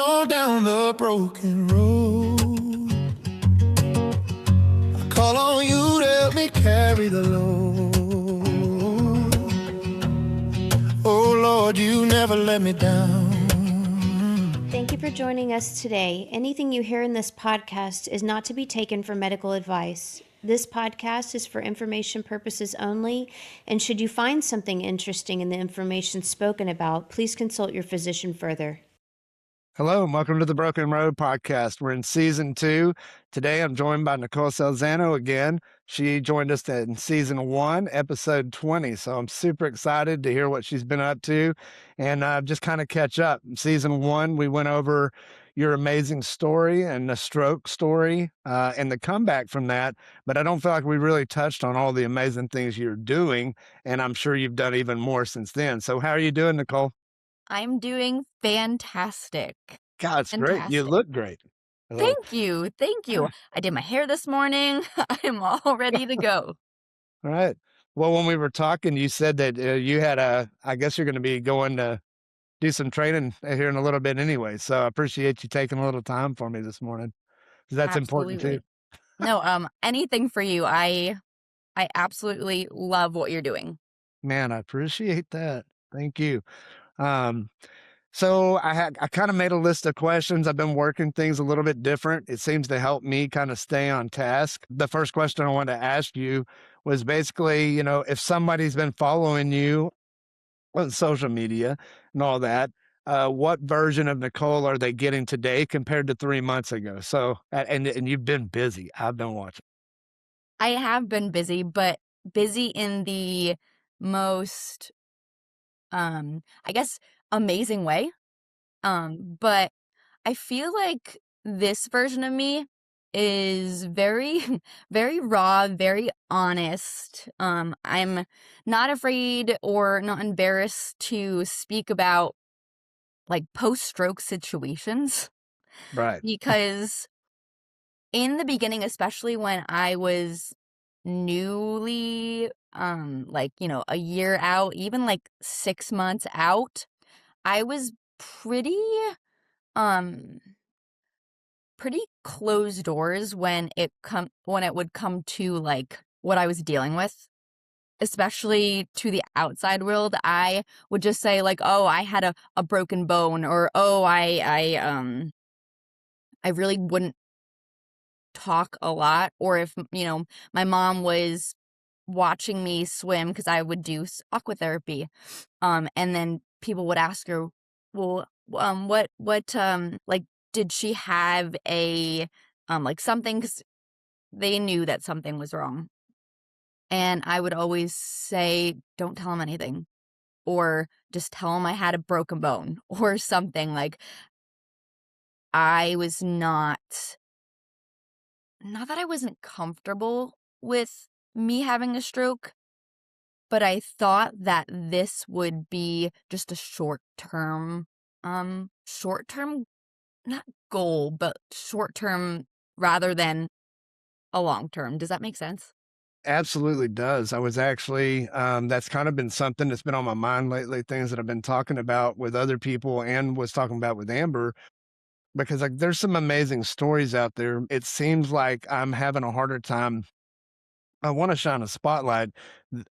on down the broken road. I call on you to help me carry the load. Oh Lord, you never let me down. Thank you for joining us today. Anything you hear in this podcast is not to be taken for medical advice. This podcast is for information purposes only, and should you find something interesting in the information spoken about, please consult your physician further. Hello, and welcome to the Broken Road podcast. We're in season 2. Today I'm joined by Nicole Salzano again. She joined us in season 1, episode 20. So I'm super excited to hear what she's been up to and just kind of catch up. In season 1, we went over your amazing story and the stroke story and the comeback from that. But I don't feel like we really touched on all the amazing things you're doing. And I'm sure you've done even more since then. So how are you doing, Nicole? I'm doing fantastic. God, it's great. You look great. Thank you. Thank you. I did my hair this morning. I'm all ready to go. All right. Well, when we were talking, you said that you had I guess you're going to be going to do some training here in a little bit anyway. So I appreciate you taking a little time for me this morning. 'Cause that's important too. No, anything for you. I absolutely love what you're doing. Man, I appreciate that. Thank you. So I kind of made a list of questions. I've been working things a little bit different. It seems to help me kind of stay on task. The first question I wanted to ask you was basically, if somebody's been following you on social media and all that, what version of Nicole are they getting today compared to 3 months ago? So, and you've been busy. I've been watching. I have been busy, but busy in the most, I guess, amazing way. But I feel like this version of me is very, very raw, very honest. I'm not afraid or not embarrassed to speak about like post-stroke situations. Right. Because in the beginning, especially when I was newly, a year out, even like 6 months out, I was pretty closed doors when it would come to like what I was dealing with, especially to the outside world. I would just say like, oh, I had a broken bone, or oh, I really wouldn't talk a lot. Or if my mom was watching me swim, because I would do aqua therapy, and then people would ask her, well, what like, did she have a like something, because they knew that something was wrong, and I would always say, don't tell them anything, or just tell them I had a broken bone or something. Like, I was not that I wasn't comfortable with me having a stroke, but I thought that this would be just a short-term, not goal, but short-term rather than a long-term. Does that make sense? Absolutely does. I was actually, that's kind of been something that's been on my mind lately, things that I've been talking about with other people and was talking about with Amber, because like there's some amazing stories out there. It seems like I'm having a harder time. I want to shine a spotlight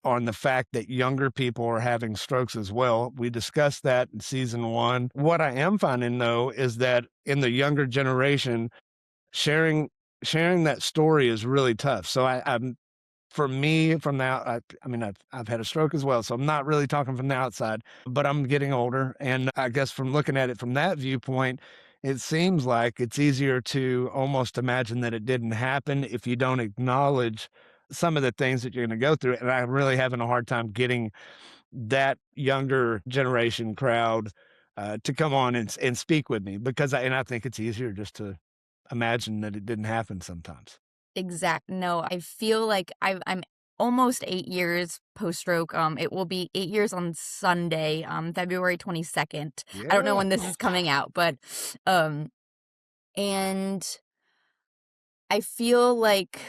on the fact that younger people are having strokes as well. We discussed that in season 1. What I am finding though is that in the younger generation, sharing that story is really tough. So I'm for me, from now, I mean, I've had a stroke as well, so I'm not really talking from the outside, but I'm getting older, and I guess from looking at it from that viewpoint, it seems like it's easier to almost imagine that it didn't happen if you don't acknowledge some of the things that you're going to go through. And I'm really having a hard time getting that younger generation crowd to come on and speak with me, because I think it's easier just to imagine that it didn't happen sometimes. No, I feel like I'm almost 8 years post-stroke. It will be 8 years on Sunday, February 22nd. I don't know when this is coming out, but and I feel like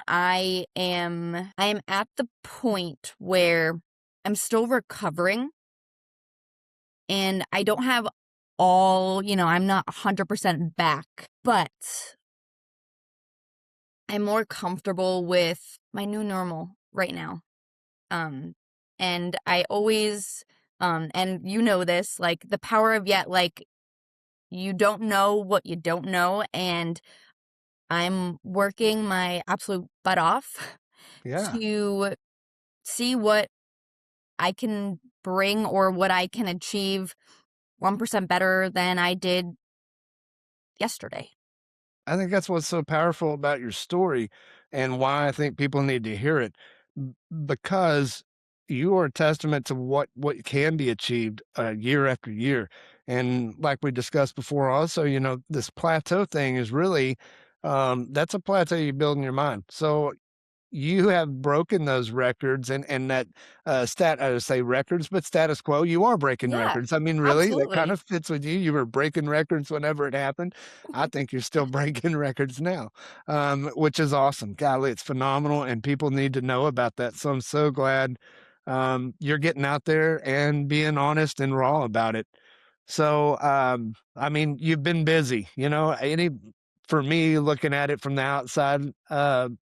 I am at the point where I'm still recovering, and I don't have all, I'm not 100% back, but I'm more comfortable with my new normal right now. And I always, and you know this, like the power of yet, like you don't know what you don't know. And I'm working my absolute butt off Yeah. to see what I can bring or what I can achieve 1% better than I did yesterday. I think that's what's so powerful about your story and why I think people need to hear it because you are a testament to what can be achieved year after year. And like we discussed before, also, this plateau thing is really that's a plateau you build in your mind. So you have broken those records and that I would say records, but status quo, you are breaking Yeah, records. I mean, really, that kind absolutely. of fits with you. You were breaking records whenever it happened. I think you're still breaking records now, which is awesome. Golly, it's phenomenal, and people need to know about that. So I'm so glad you're getting out there and being honest and raw about it. So, I mean, you've been busy, for me, looking at it from the outside,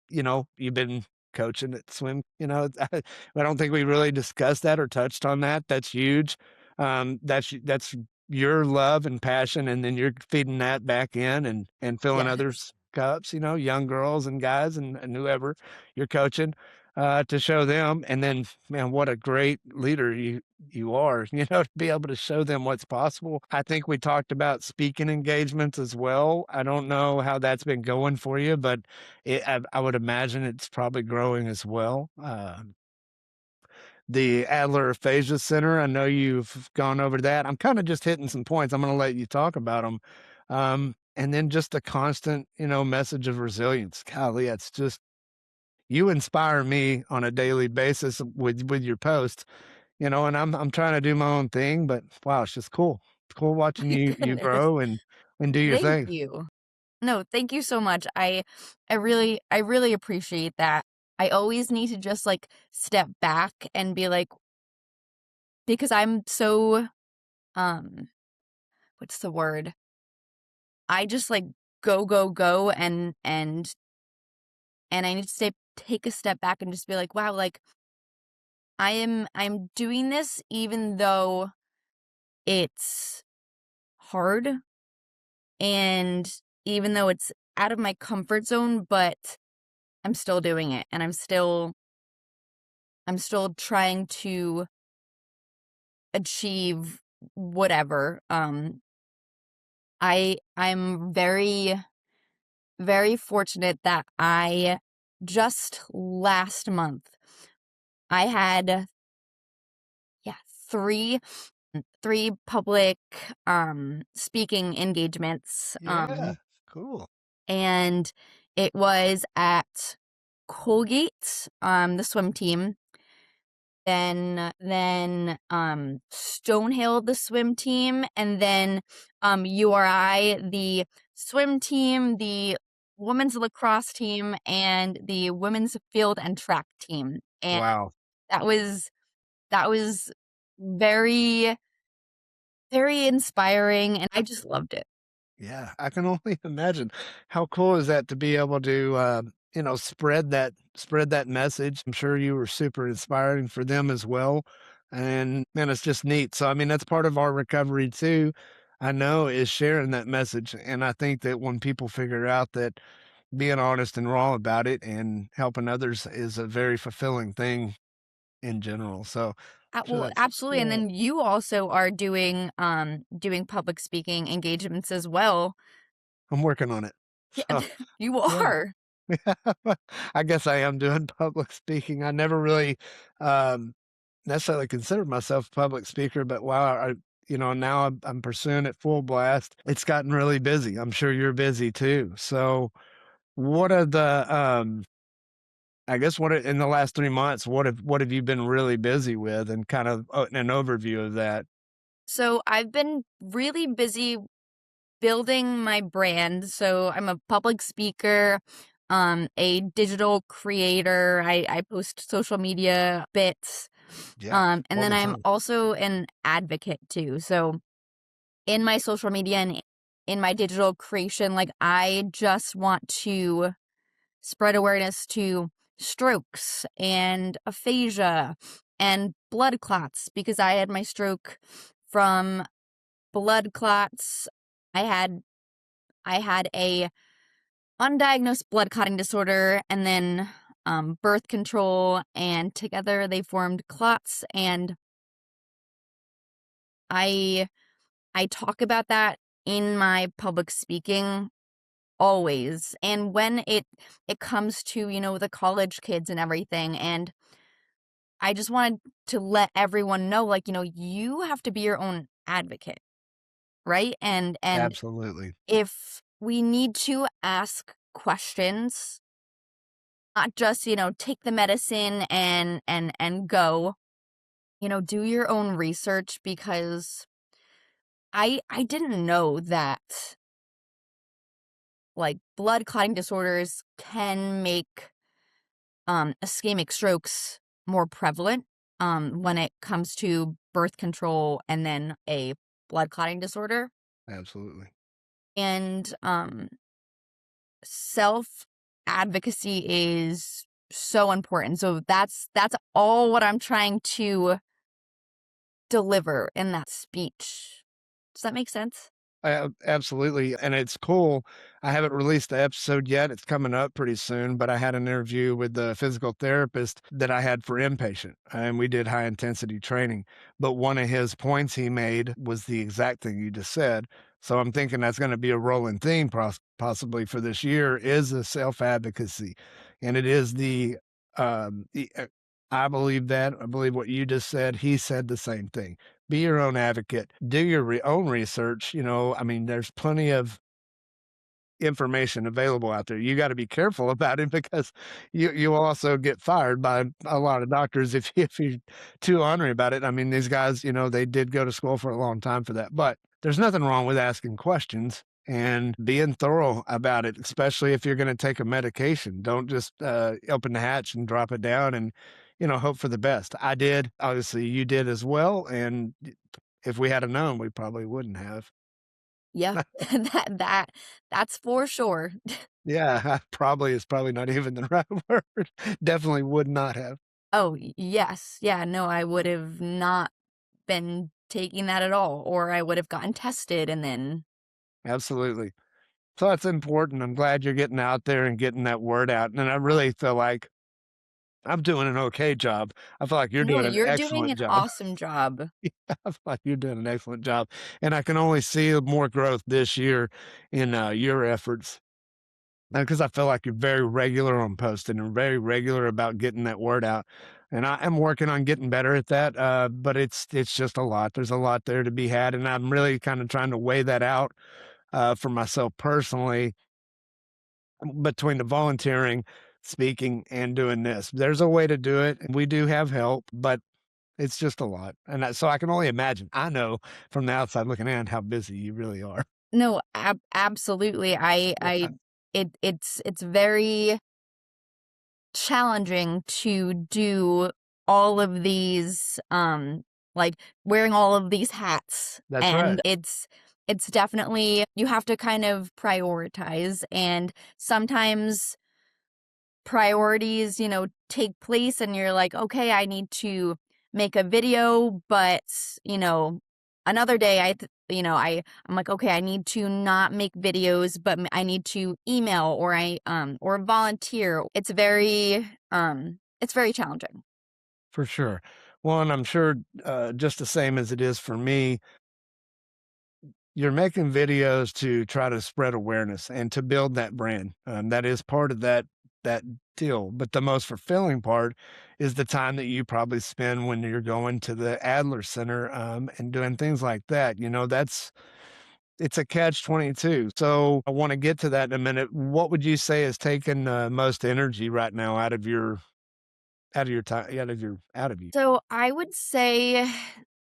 you've been coaching at swim, I don't think we really discussed that or touched on that. That's huge. That's your love and passion, and then you're feeding that back in and filling Yes. others' cups, young girls and guys and whoever you're coaching, to show them. And then, man, what a great leader you are, to be able to show them what's possible. I think we talked about speaking engagements as well. I don't know how that's been going for you, but I would imagine it's probably growing as well. The Adler Aphasia Center, I know you've gone over that. I'm kind of just hitting some points. I'm going to let you talk about them. And then just a constant, message of resilience. Golly, it's just, you inspire me on a daily basis with your posts, and I'm trying to do my own thing, but wow, it's just cool. It's cool watching My you goodness. grow and do your Thank thing. you. No, thank you so much. I really appreciate that. I always need to just like step back and be like, because I'm so um what's the word? I just like go go go and I need to take a step back and just be like, wow, like I'm doing this even though it's hard and even though it's out of my comfort zone, but I'm still doing it and I'm still trying to achieve whatever. I'm very, very fortunate that I just last month I had, yeah, three public speaking engagements. Yeah, cool. And it was at Colgate, the swim team. Then Stonehill, the swim team, and then URI, the swim team, the women's lacrosse team, and the women's field and track team. And Wow. that was that was very, very inspiring, and I just loved it. Yeah, I can only imagine. How cool is that to be able to, spread that message? I'm sure you were super inspiring for them as well, and man, it's just neat. So, I mean, that's part of our recovery too. I know is sharing that message, and I think that when people figure out that being honest and raw about it and helping others is a very fulfilling thing in general. So, sure Well, that's absolutely, and cool. then you also are doing public speaking engagements as well. I'm working on it. Yeah, So, you yeah. are. I guess I am doing public speaking. I never really um, necessarily considered myself a public speaker, but wow, now I'm pursuing it full blast. It's gotten really busy. I'm sure you're busy too. So, what are the I guess in the last 3 months, what have you been really busy with, and kind of an overview of that? So I've been really busy building my brand. So I'm a public speaker, a digital creator. I post social media bits. Yeah, And all then the I'm time. also an advocate too. So in my social media and in my digital creation, like I just want to spread awareness to strokes and aphasia and blood clots, because I had my stroke from blood clots. I had a undiagnosed blood clotting disorder, and then birth control, and together they formed clots. And I talk about that in my public speaking always. And when it comes to, the college kids and everything, and I just wanted to let everyone know, like, you have to be your own advocate, right? And Absolutely. if we need to ask questions, not just, take the medicine and go, do your own research, because I didn't know that, like, blood clotting disorders can make ischemic strokes more prevalent when it comes to birth control and then a blood clotting disorder. Absolutely. And self advocacy is so important. So that's all what I'm trying to deliver in that speech. Does that make sense? Absolutely, and it's cool. I haven't released the episode yet. It's coming up pretty soon, but I had an interview with the physical therapist that I had for inpatient, and we did high intensity training. But one of his points he made was the exact thing you just said. So I'm thinking that's going to be a rolling theme possibly for this year is the self-advocacy. And it is I believe that. I believe what you just said. He said the same thing. Be your own advocate. Do your own research. I mean, there's plenty of information available out there. You got to be careful about it because you will also get fired by a lot of doctors if you're too ornery about it. I mean, these guys, they did go to school for a long time for that, but there's nothing wrong with asking questions and being thorough about it, especially if you're going to take a medication. Don't just open the hatch and drop it down and hope for the best. I did. Obviously, you did as well. And if we had have known, we probably wouldn't have. Yeah, that's for sure. Yeah, probably is probably not even the right word. Definitely would not have. Oh, yes. Yeah, no, I would have not been taking that at all, or I would have gotten tested and then. Absolutely. So that's important. I'm glad you're getting out there and getting that word out. And I really feel like I'm doing an okay job. I feel like you're No, doing an you're doing excellent an job. awesome job. I feel like you're doing an excellent job. And I can only see more growth this year in your efforts. Because I feel like you're very regular on posting and very regular about getting that word out. And I am working on getting better at that. But it's just a lot. There's a lot there to be had. And I'm really kind of trying to weigh that out for myself personally between the volunteering, speaking, and doing this. There's a way to do it. And we do have help, but it's just a lot. And so I can only imagine. I know from the outside looking in how busy you really are. No, absolutely. It's very challenging to do all of these, like, wearing all of these hats. That's right. And it's definitely, you have to kind of prioritize, and sometimes priorities, take place and you're like, okay, I need to make a video, but, another day I'm like, okay, I need to not make videos, but I need to email, or volunteer. It's very challenging. For sure. Well, and I'm sure just the same as it is for me, you're making videos to try to spread awareness and to build that brand. That is part of that deal. But the most fulfilling part is the time that you probably spend when you're going to the Adler Center and doing things like that. It's a catch 22. So I want to get to that in a minute. What would you say is taking most energy right now out of your time, out of you? So I would say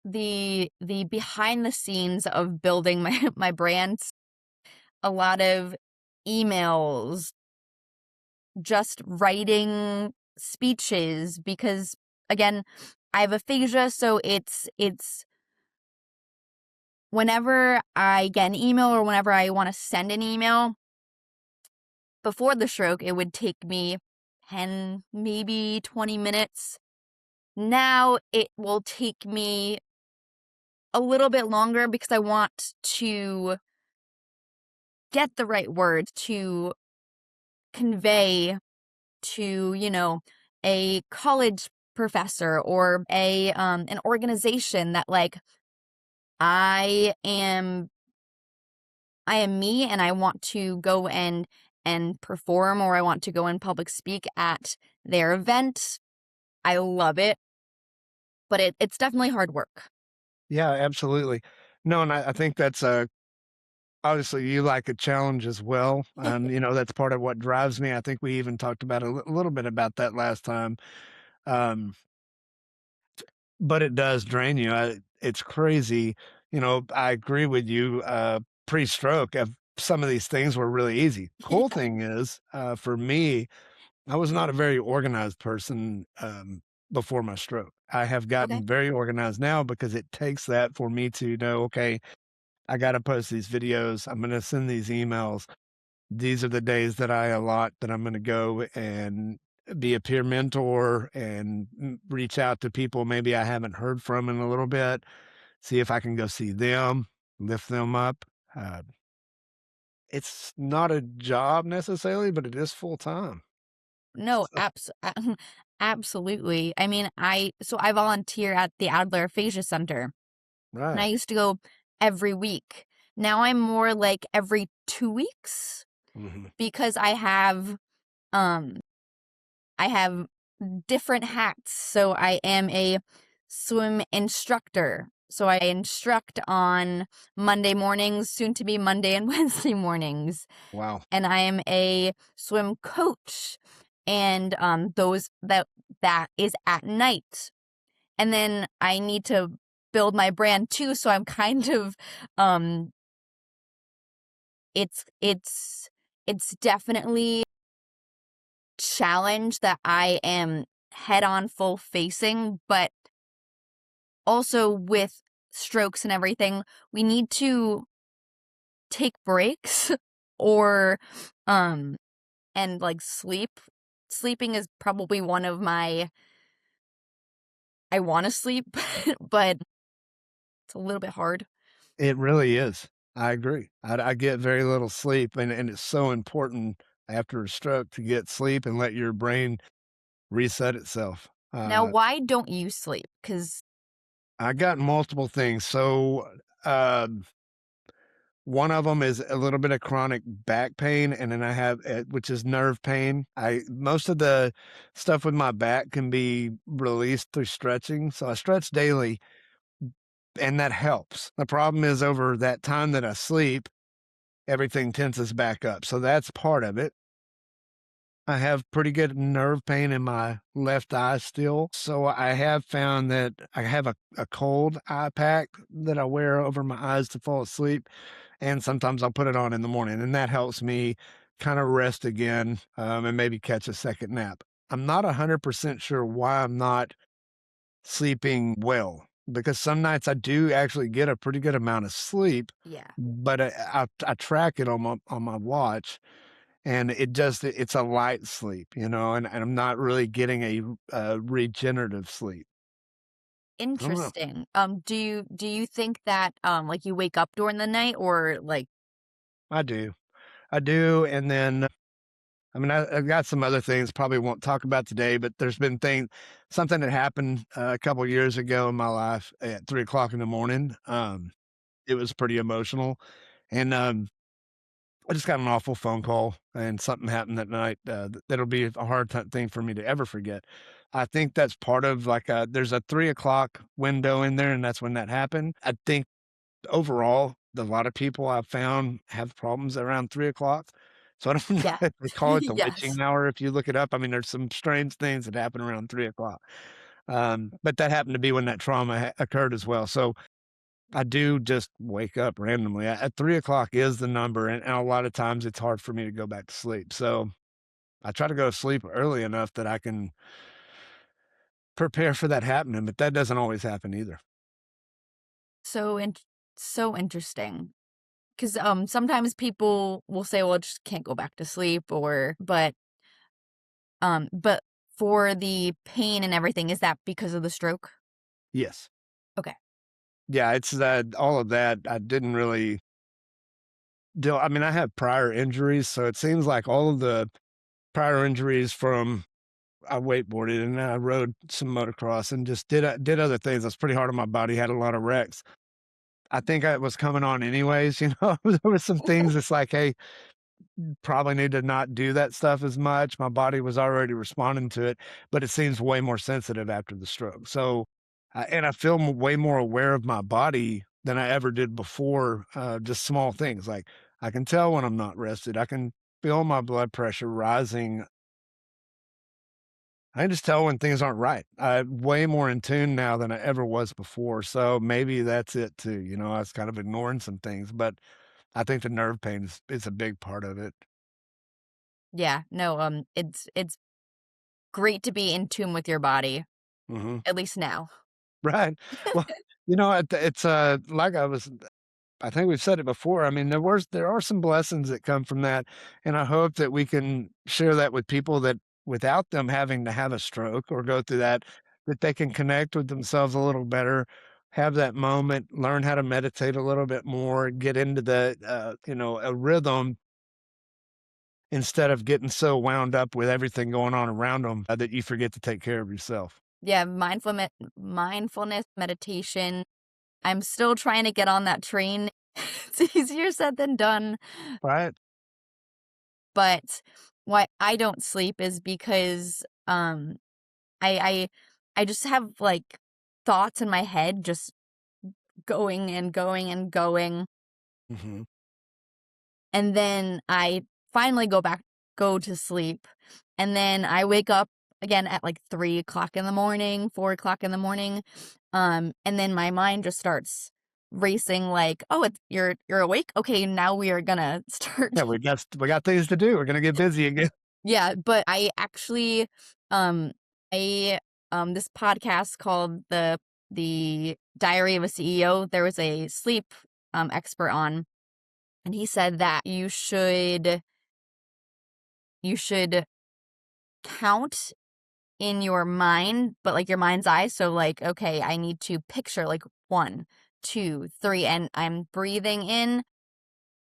the behind the scenes of building my my brands, a lot of emails, just writing speeches, because again, I have aphasia, so it's whenever I get an email or whenever I want to send an email, before the stroke, it would take me 10, maybe 20 minutes. Now it will take me a little bit longer because I want to get the right words to convey to, a college professor or an organization that like I am me and I want to go and perform, or I want to go and public speak at their event. I love it, but it's definitely hard work. Yeah, absolutely. No, and I think that's obviously you like a challenge as well. That's part of what drives me. I think we even talked about a little bit about that last time. Um, but it does drain you. It's crazy. I agree with you. Pre-stroke, some of these things were really easy. Cool thing is, for me, I was not a very organized person before my stroke. I have Okay. gotten very organized now because it takes that for me to know, okay, I got to post these videos. I'm going to send these emails. These are the days that I allot that I'm going to go and be a peer mentor and reach out to people maybe I haven't heard from in a little bit, see if I can go see them, lift them up. Uh, it's not a job necessarily, but it is full time. No, absolutely. I mean, I volunteer at the Adler Aphasia Center, and I Right. used to go every week. Now I'm more like every 2 weeks Hmm. because um I have different hats. So I am a swim instructor. So I instruct on Monday mornings, soon to be Monday and Wednesday mornings. Wow. And I am a swim coach. And those that is at night. And then I need to build my brand too. So I'm kind of um it's definitely challenge that I am head on full facing, but also with strokes and everything, we need to take breaks or um and like sleep. Sleeping is probably one of my I want to sleep, but it's a little bit hard. It really is. I agree. I get very little sleep, and it's so important after a stroke to get sleep and let your brain reset itself. Now, why don't you sleep? Cuz I got multiple things. So, one of them is a little bit of chronic back pain, and then I have, which is nerve pain. Most of the stuff with my back can be released through stretching, so I stretch daily, and that helps. The problem is over that time that I sleep, everything tenses back up. So that's part of it. I have pretty good nerve pain in my left eye still. So I have found that I have a cold eye pack that I wear over my eyes to fall asleep. And sometimes I'll put it on in the morning, and that helps me kind of rest again, and maybe catch a second nap. I'm not 100% sure why I'm not sleeping well, because some nights I do actually get a pretty good amount of sleep, yeah. but I track it on my watch, and it's a light sleep, and I'm not really getting a regenerative sleep. I don't know. Interesting. Do you think that like you wake up during the night or like I do. I do, and then I mean, I've got some other things probably won't talk about today, but there's been something that happened a couple years ago in my life at 3 o'clock in the morning. It was pretty emotional, and I just got an awful phone call, and something happened that night that'll be a hard thing for me to ever forget. I think that's part of like there's a 3 o'clock window in there, and that's when that happened. I think overall, a lot of people I've found have problems around 3 o'clock. So I don't know yeah. if they call it the Yes. witching hour if you look it up. I mean, there's some strange things that happen around 3 o'clock. But that happened to be when that trauma occurred as well. So I do just wake up randomly. At 3 o'clock is the number, and a lot of times it's hard for me to go back to sleep. So I try to go to sleep early enough that I can prepare for that happening, but that doesn't always happen either. So so interesting. Because sometimes people will say, "Well, I just can't go back to sleep," but for the pain and everything, is that because of the stroke? Yes. Okay. Yeah, it's that all of that. I didn't really deal. I mean, I have prior injuries, so it seems like all of the prior injuries from I wakeboarded and I rode some motocross and just did other things. I was pretty hard on my body, had a lot of wrecks. I think I was coming on anyways, you know. There were some things it's like, hey, probably need to not do that stuff as much. My body was already responding to it, but it seems way more sensitive after the stroke. So, and I feel way more aware of my body than I ever did before. Just small things like I can tell when I'm not rested. I can feel my blood pressure rising. I can just tell when things aren't right. I'm way more in tune now than I ever was before. So maybe that's it too. You know, I was kind of ignoring some things, but I think the nerve pain is a big part of it. Yeah, no, it's great to be in tune with your body, Hmm. at least now. Right. Well, you know, it's, like I think we've said it before. I mean, there are some blessings that come from that, and I hope that we can share that with people that without them having to have a stroke or go through that, that they can connect with themselves a little better, have that moment, learn how to meditate a little bit more, get into a rhythm instead of getting so wound up with everything going on around them, that you forget to take care of yourself. Yeah, mindfulness, meditation. I'm still trying to get on that train. It's easier said than done, Right? but why I don't sleep is because, I I just have, like, thoughts in my head just going and going and going, Mhm. and then I finally go to sleep, and then I wake up again at, like, 3 o'clock in the morning, 4 o'clock in the morning, and then my mind just starts racing like, "Oh, you're awake? Okay, now we are gonna Yeah, start." we got things to do. We're gonna get busy again. Yeah, but I actually, um, this podcast called the Diary of a CEO, there was a sleep, expert on, and he said that you should count in your mind, but, like, your mind's eye, so, like, okay, I need to picture, like, 1, 2, 3, and I'm breathing in,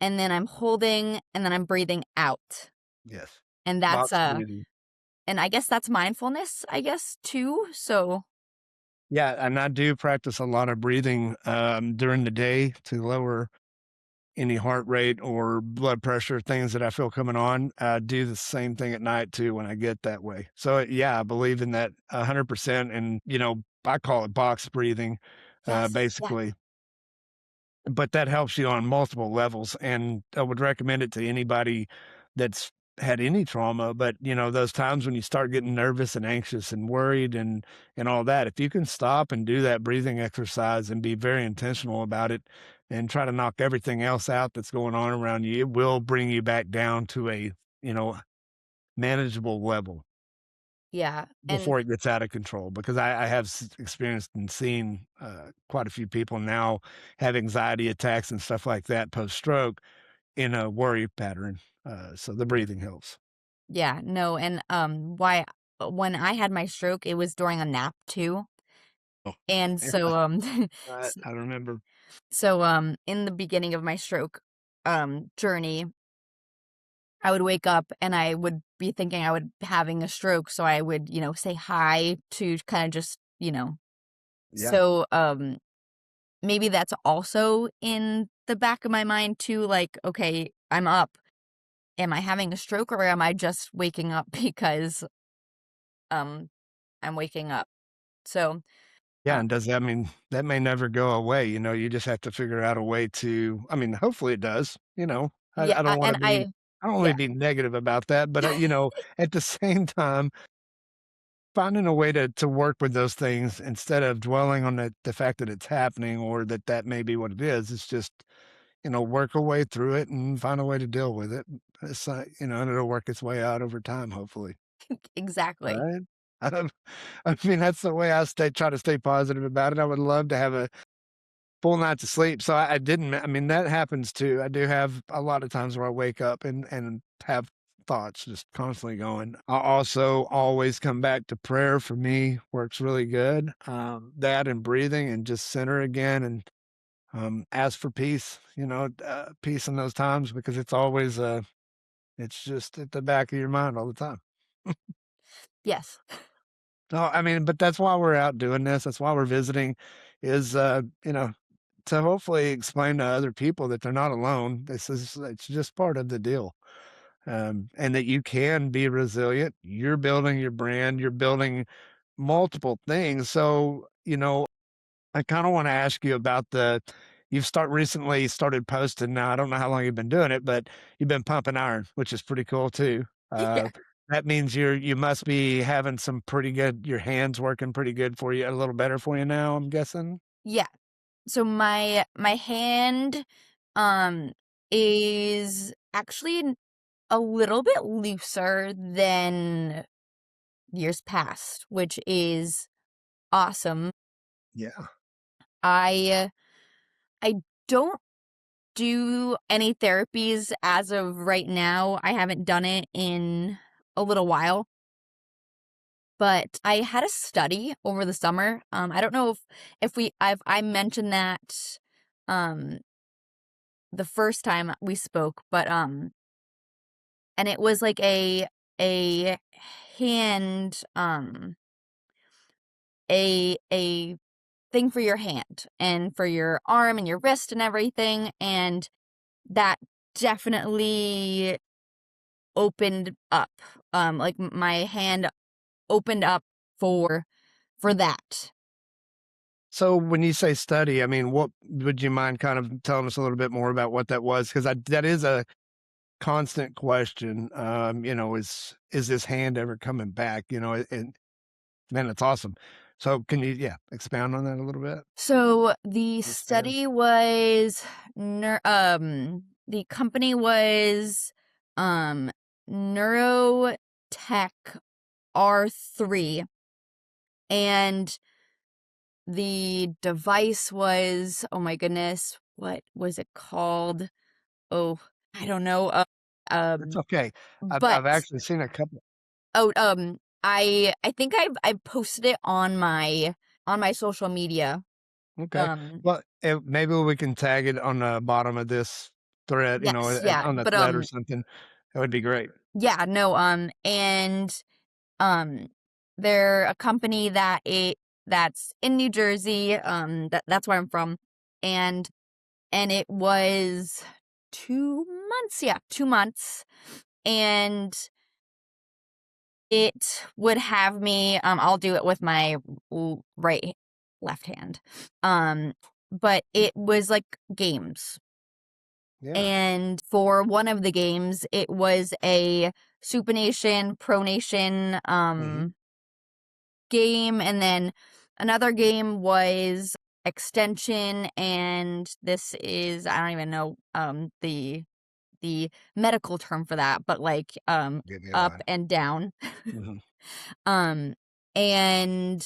and then I'm holding, and then I'm breathing out, Yes. and that's, Box breathing. and I guess that's mindfulness, I guess, too, so Yeah, and I do practice a lot of breathing, during the day to lower any heart rate or blood pressure, things that I feel coming on. I do the same thing at night too when I get that way. So, yeah, I believe in that 100%, and, I call it box breathing, yes, yeah. basically. But that helps you on multiple levels, and I would recommend it to anybody that's had any trauma, but, those times when you start getting nervous and anxious and worried and all that, if you can stop and do that breathing exercise and be very intentional about it and try to knock everything else out that's going on around you, it will bring you back down to a, you know, manageable level Yeah, and before it gets out of control, because I have experienced and seen quite a few people now have anxiety attacks and stuff like that post stroke in a worry pattern. So the breathing helps. yeah, no, and, why when I had my stroke, it was during a nap too, Oh, and yeah, so, I, s I remember. in the beginning of my stroke, journey, I would wake up and I would be thinking I would having a stroke, so I would, say hi to kinda just, Yeah. so, maybe that's also in the back of my mind too, like, "Okay, I'm up. Am I having a stroke or am I just waking up because, um, I'm waking up?" So, Yeah. uh, And does that mean that may never go away? You just have to figure out a way to, I mean, hopefully it does, yeah, I don't want and to be, I don't want yeah. to be negative about that, but, at the same time, finding a way to work with those things instead of dwelling on the fact that it's happening or that may be what it is. It's just, work a way through it and find a way to deal with it. And it'll work its way out over time, hopefully. Exactly. Right? I don't I mean, that's the way I try to stay positive about it. I would love to have full nights of sleep. So I didn't, I mean, that happens too. I do have a lot of times where I wake up and have thoughts just constantly going. I also always come back to prayer for me works really good. That and breathing and just center again and ask for peace, peace in those times because it's always, it's just at the back of your mind all the time. Yes. No, I mean, but that's why we're out doing this. That's why we're visiting is, to hopefully explain to other people that they're not alone. It's just part of the deal. And that you can be resilient. You're building your brand, you're building multiple things. So, I kind of want to ask you about you've recently started posting now. I don't know how long you've been doing it, but you've been pumping iron, which is pretty cool too. Yeah. That means you must be having some pretty good, your hands working pretty good for you, a little better for you now, I'm guessing. Yeah. So my hand um is actually a little bit looser than years past, which is awesome. Yeah. I I don't do any therapies as of right now. I haven't done it in a little while, but I had a study over the summer. I don't know if I mentioned that um the first time we spoke, but and it was like a hand a thing for your hand and for your arm and your wrist and everything, and that definitely opened up, like, my hand opened up for that. So when you say study, I mean, what would you mind kind of telling us a little bit more about what that was? Because that is a constant question. Is this hand ever coming back? And man, it's awesome. So can you, yeah, expound on that a little bit? So, the Those fans. study was the company was, um, Neurotech R3, and the device was, oh my goodness, what was it called? Oh, I don't know, It's um, okay. I've but actually seen a couple. oh, I think I've posted it on my social media. Okay. Um, Well, maybe we can tag it on the bottom of this thread, yes, yeah, on the but, thread or something. That would be great. yeah, no, and, um, they're a company that's in New Jersey, that's where I'm from, and it was 2 months, yeah, 2 months, and it would have me, I'll do it with my left hand, but it was like games. Yeah. And for one of the games, it was a supination, pronation, Mhm. game, and then another game was extension, and this is I don't even know, the medical term for that, but, like, Get me a up line. and down. Mhm. Um, and,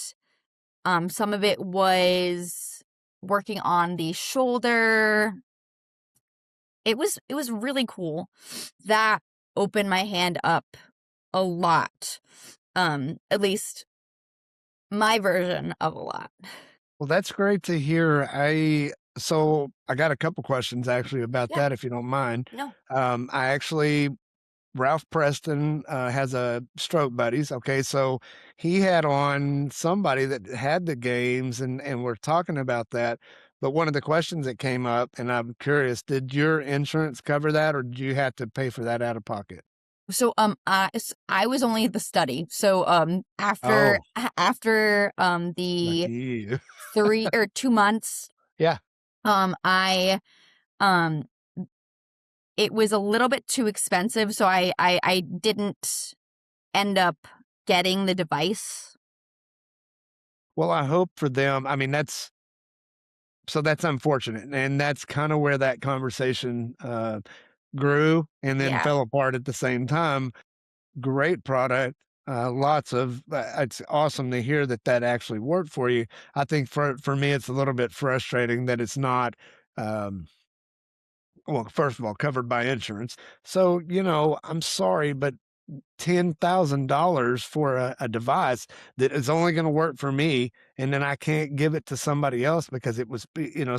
some of it was working on the shoulder. It was really cool. That opened my hand up a lot, at least my version of a lot. Well, that's great to hear. I got a couple questions actually about Yeah, that, if you don't mind. no. I actually Ralph Preston, has a Stroke Buddies, okay, so he had on somebody that had the games and we're talking about that, but one of the questions that came up, and I'm curious, did your insurance cover that, or did you have to pay for that out of pocket? So, I was only at the study. So, Oh, after, the lucky you. 3 or 2 months, Yeah. I, um it was a little bit too expensive, so I didn't end up getting the device. Well, I hope for them, I mean, that's unfortunate, and that's kinda where that conversation, grew and then Yeah. fell apart at the same time. Great product, lots of it's awesome to hear that that actually worked for you. I think for me, it's a little bit frustrating that it's not, um, well, first of all, covered by insurance. So, I'm sorry, but $10,000 for a device that is only going to work for me, and then I can't give it to somebody else because it was,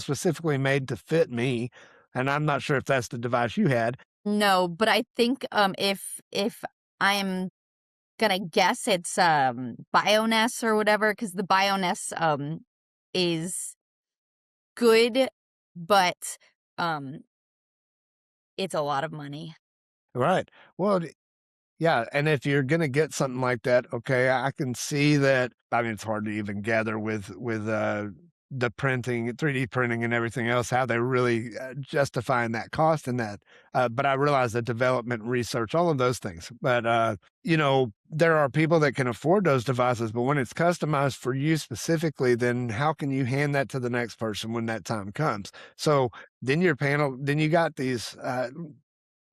specifically made to fit me. And I'm not sure if that's the device you had. No, but I think if I'm gonna guess it's Bioness or whatever, because the Bioness is good, but um it's a lot of money. Right. Well, yeah, and if you're gonna get something like that, okay, I can see that. I mean, it's hard to even gather with the printing, 3D printing, and everything else, how they're really justifying that cost and that. But I realize that development, research, all of those things. But there are people that can afford those devices, but when it's customized for you specifically, then how can you hand that to the next person when that time comes? So then you got these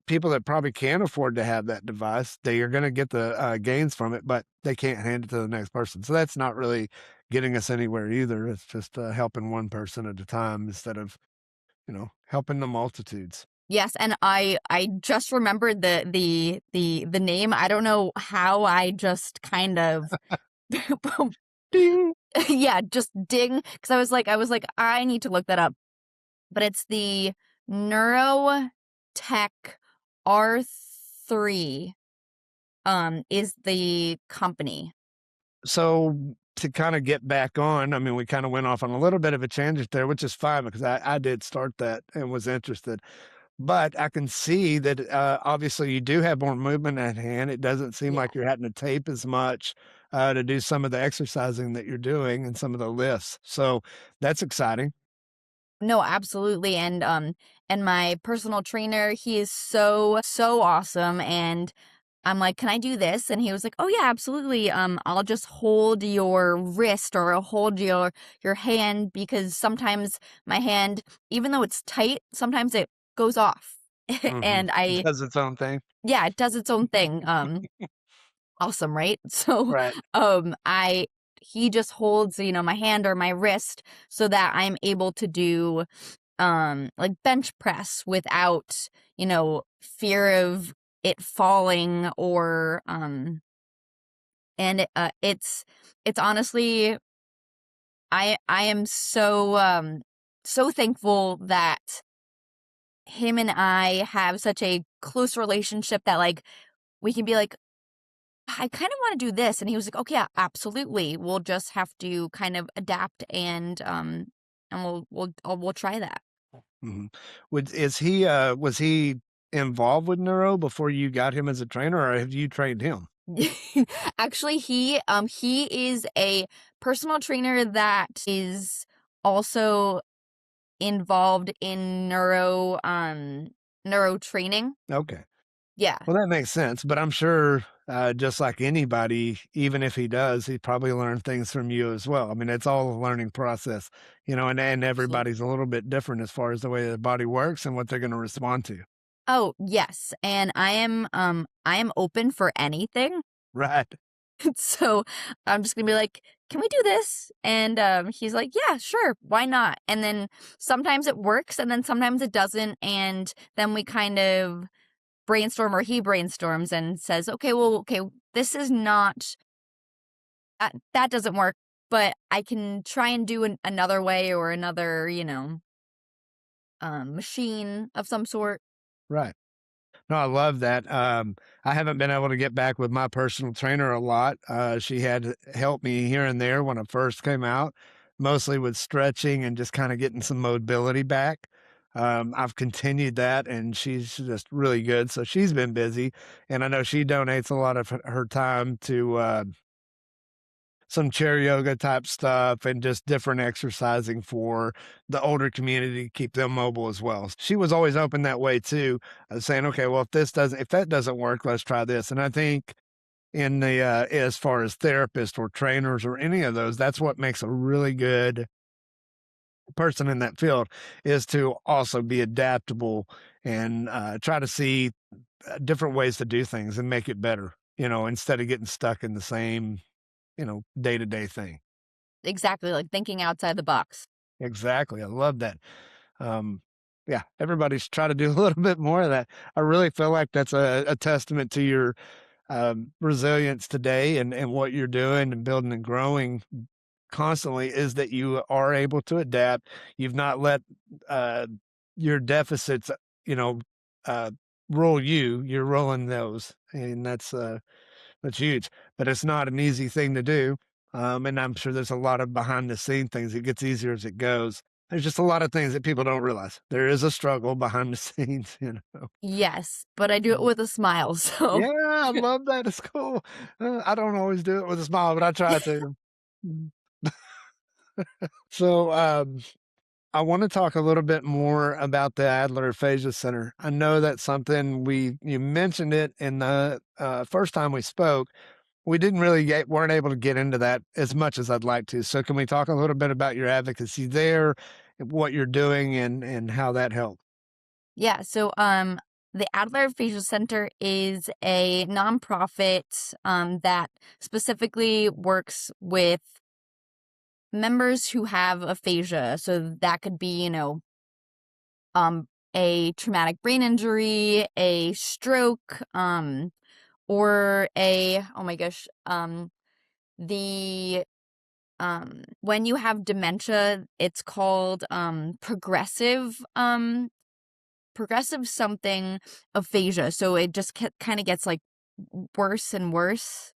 people that probably can afford to have that device. They are going to get the gains from it, but they can't hand it to the next person. So that's not really getting us anywhere either. It's just helping one person at a time instead of, helping the multitudes. Yes, and I just remembered the name. I don't know how I just kind of Ding. yeah, just ding, because I was like I need to look that up. But it's the Neurotech R3 is the company. So to kind of get back on, I mean, we kind of went off on a little bit of a tangent there, which is fine because I did start that and was interested. But I can see that obviously you do have more movement at hand. It doesn't seem Yeah. like you're having to tape as much to do some of the exercising that you're doing and some of the lifts. So that's exciting. No, absolutely. And my personal trainer, he is so awesome, and I'm like, "Can I do this?" And he was like, "Oh yeah, absolutely. I'll just hold your wrist or I'll hold your hand, because sometimes my hand, even though it's tight, sometimes it goes off." Hmm. And It I does its own thing. yeah, it does its own thing. Awesome, right? So, Right. I he just holds, my hand or my wrist so that I'm able to do like bench press without, fear of it falling, or and it's honestly, I am so thankful that him and I have such a close relationship that, like, we can be like, I kind of want to do this. And he was like, okay, yeah, absolutely. We'll just have to kind of adapt, and we'll try that. Hmm. Was he involved with neuro before you got him as a trainer, or have you trained him? Actually, he is a personal trainer that is also involved in neuro training. Okay. Yeah. Well, that makes sense, but I'm sure, just like anybody, even if he does, he probably learned things from you as well. I mean, it's all a learning process, and everybody's a little bit different as far as the way the body works and what they're gonna respond to. Oh, yes. And I am open for anything. Right. So I'm just gonna be like, "Can we do this?" And he's like, "Yeah, sure, why not?" And then sometimes it works, and then sometimes it doesn't, and then we kind of brainstorm, or he brainstorms and says, "Okay, well, okay, this is not that doesn't work, but I can try and do another way, or another, machine of some sort." Right. No, I love that. I haven't been able to get back with my personal trainer a lot. She had helped me here and there when I first came out, mostly with stretching and just kind of getting some mobility back. I've continued that, and she's just really good. So she's been busy, and I know she donates a lot of her time to some chair yoga type stuff and just different exercising for the older community to keep them mobile as well. She was always open that way too, saying, okay, well, if that doesn't work, let's try this. And I think in the, as far as therapists or trainers or any of those, that's what makes a really good person in that field is to also be adaptable and try to see different ways to do things and make it better. instead of getting stuck in the same, day-to-day thing. Exactly, like thinking outside the box. Exactly. I love that. Yeah, everybody's try to do a little bit more of that. I really feel like that's a testament to your resilience today and what you're doing and building and growing constantly is that you are able to adapt. You've not let uh, your deficits, you know, uh, rule you. You're rolling those, and that's huge. But it's not an easy thing to do. And I'm sure there's a lot of behind the scene things. It gets easier as it goes. There's just a lot of things that people don't realize. There is a struggle behind the scenes, Yes, but I do it with a smile, so Yeah, I love that. It's cool. I don't always do it with a smile, but I try to. Mm. So, I want to talk a little bit more about the Adler Aphasia Center. I know that's something you mentioned it in the first time we spoke. We didn't really weren't able to get into that as much as I'd like to. So, can we talk a little bit about your advocacy there, what you're doing, and how that helped? yeah, so the Adler Facial Center is a nonprofit that specifically works with members who have aphasia. So that could be, um a traumatic brain injury, a stroke, or a oh my gosh, the when you have dementia, it's called progressive something aphasia. So it just kind of gets like worse and worse.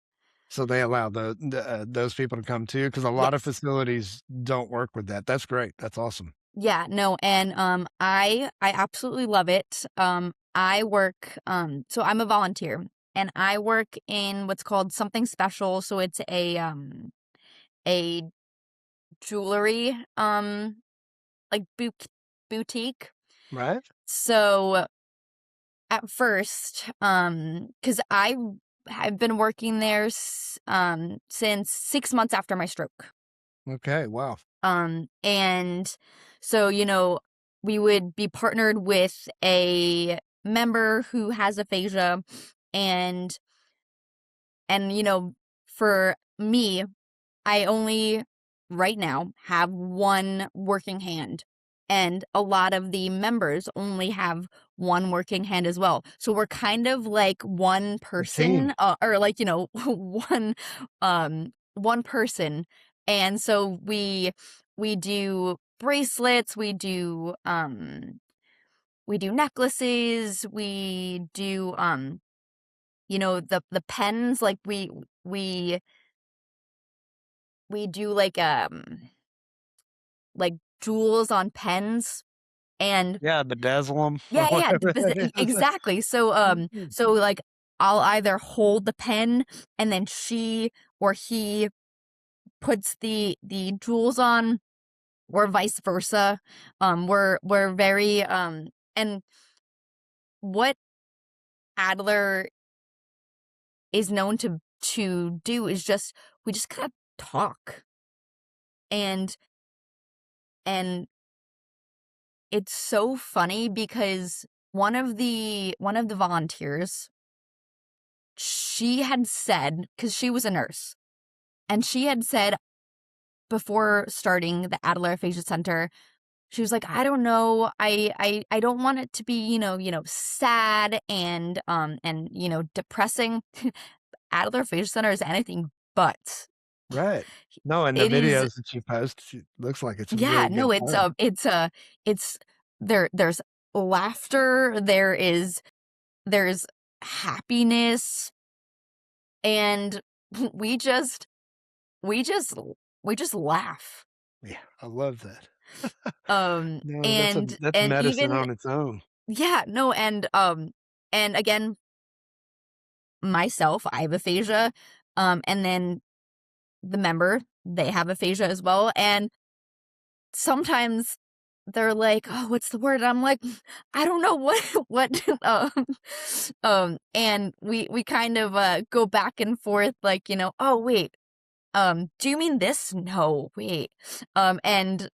So they allow those people to come too, because a lot of Yes. facilities don't work with that. That's great. That's awesome. Yeah, no, and I absolutely love it. I work so I'm a volunteer and I work in what's called something special. So it's a jewelry like boutique. Right? So at first, because I've been working there since 6 months after my stroke. Okay. Wow. And so, we would be partnered with a member who has aphasia and for me, I only right now have one working hand. And a lot of the members only have one working hand as well. So we're kind of like one A team. person, or like, one person. And so we do bracelets, we do necklaces, we do the pens, like we we do like jewels on pens. And Yeah, bedazzle them or yeah, yeah, whatever that is. exactly. So like I'll either hold the pen and then she or he puts the jewels on, or vice versa. We're very and what Adler is known to do is just we just kind of talk. And and it's so funny because one of the volunteers, she had said, because she was a nurse, and she had said before starting the Adler Aphasia Center, she was like, I don't know, I don't want it to be, sad and depressing. Adler Aphasia Center is anything but. Right. No, and the It is, videos that you post, it looks like it's a yeah, really no, good time. it's there's laughter, there's happiness, and we just we just we just laugh. Yeah, I love that. No, And that's and medicine even on its own. yeah, no, and again, myself, I have aphasia, and then the member, they have aphasia as well, and sometimes they're like, "Oh, what's the word?" And I'm like, "I don't know what what." And we kind of go back and forth, like, "Oh, wait, do you mean this? No, wait." And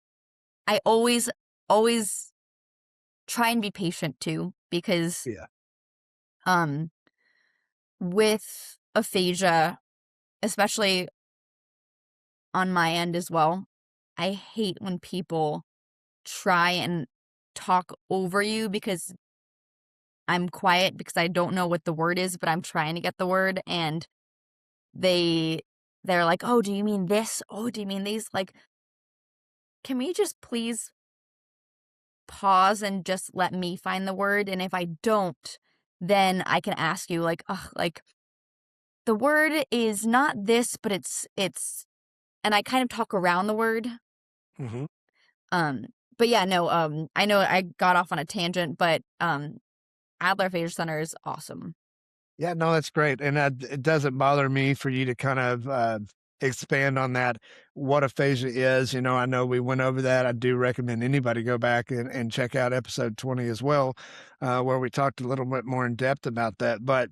I always try and be patient too, because Yeah. um with aphasia, especially on my end as well, I hate when people try and talk over you because I'm quiet because I don't know what the word is, but I'm trying to get the word, and they they're like, "Oh, do you mean this? Oh, do you mean these?" Like, can we just please pause and just let me find the word? And if I don't, then I can ask you like, "Ugh, like the word is not this, but it's," and I kind of talk around the word. Mhm. Um, but yeah, no, I know I got off on a tangent, but Adler Phage Center is awesome. Yeah, no, that's great, and it doesn't bother me for you to kind of, expand on that, what aphasia is. I know we went over that. I do recommend anybody go back and check out episode 20 as well, where we talked a little bit more in depth about that. But,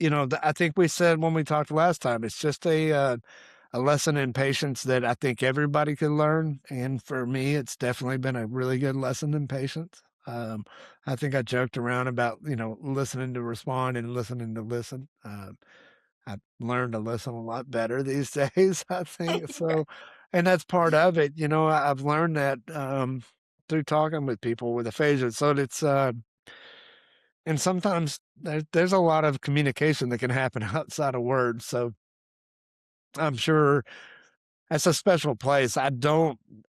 I think we said when we talked last time, it's just a lesson in patience that I think everybody can learn, and for me, it's definitely been a really good lesson in patience. I think I joked around about, listening to respond and listening to listen. I've learned to listen a lot better these days, I think. So, and that's part of it. I've learned that through talking with people with aphasia. So and sometimes there's a lot of communication that can happen outside of words. So I'm sure that's a special place. I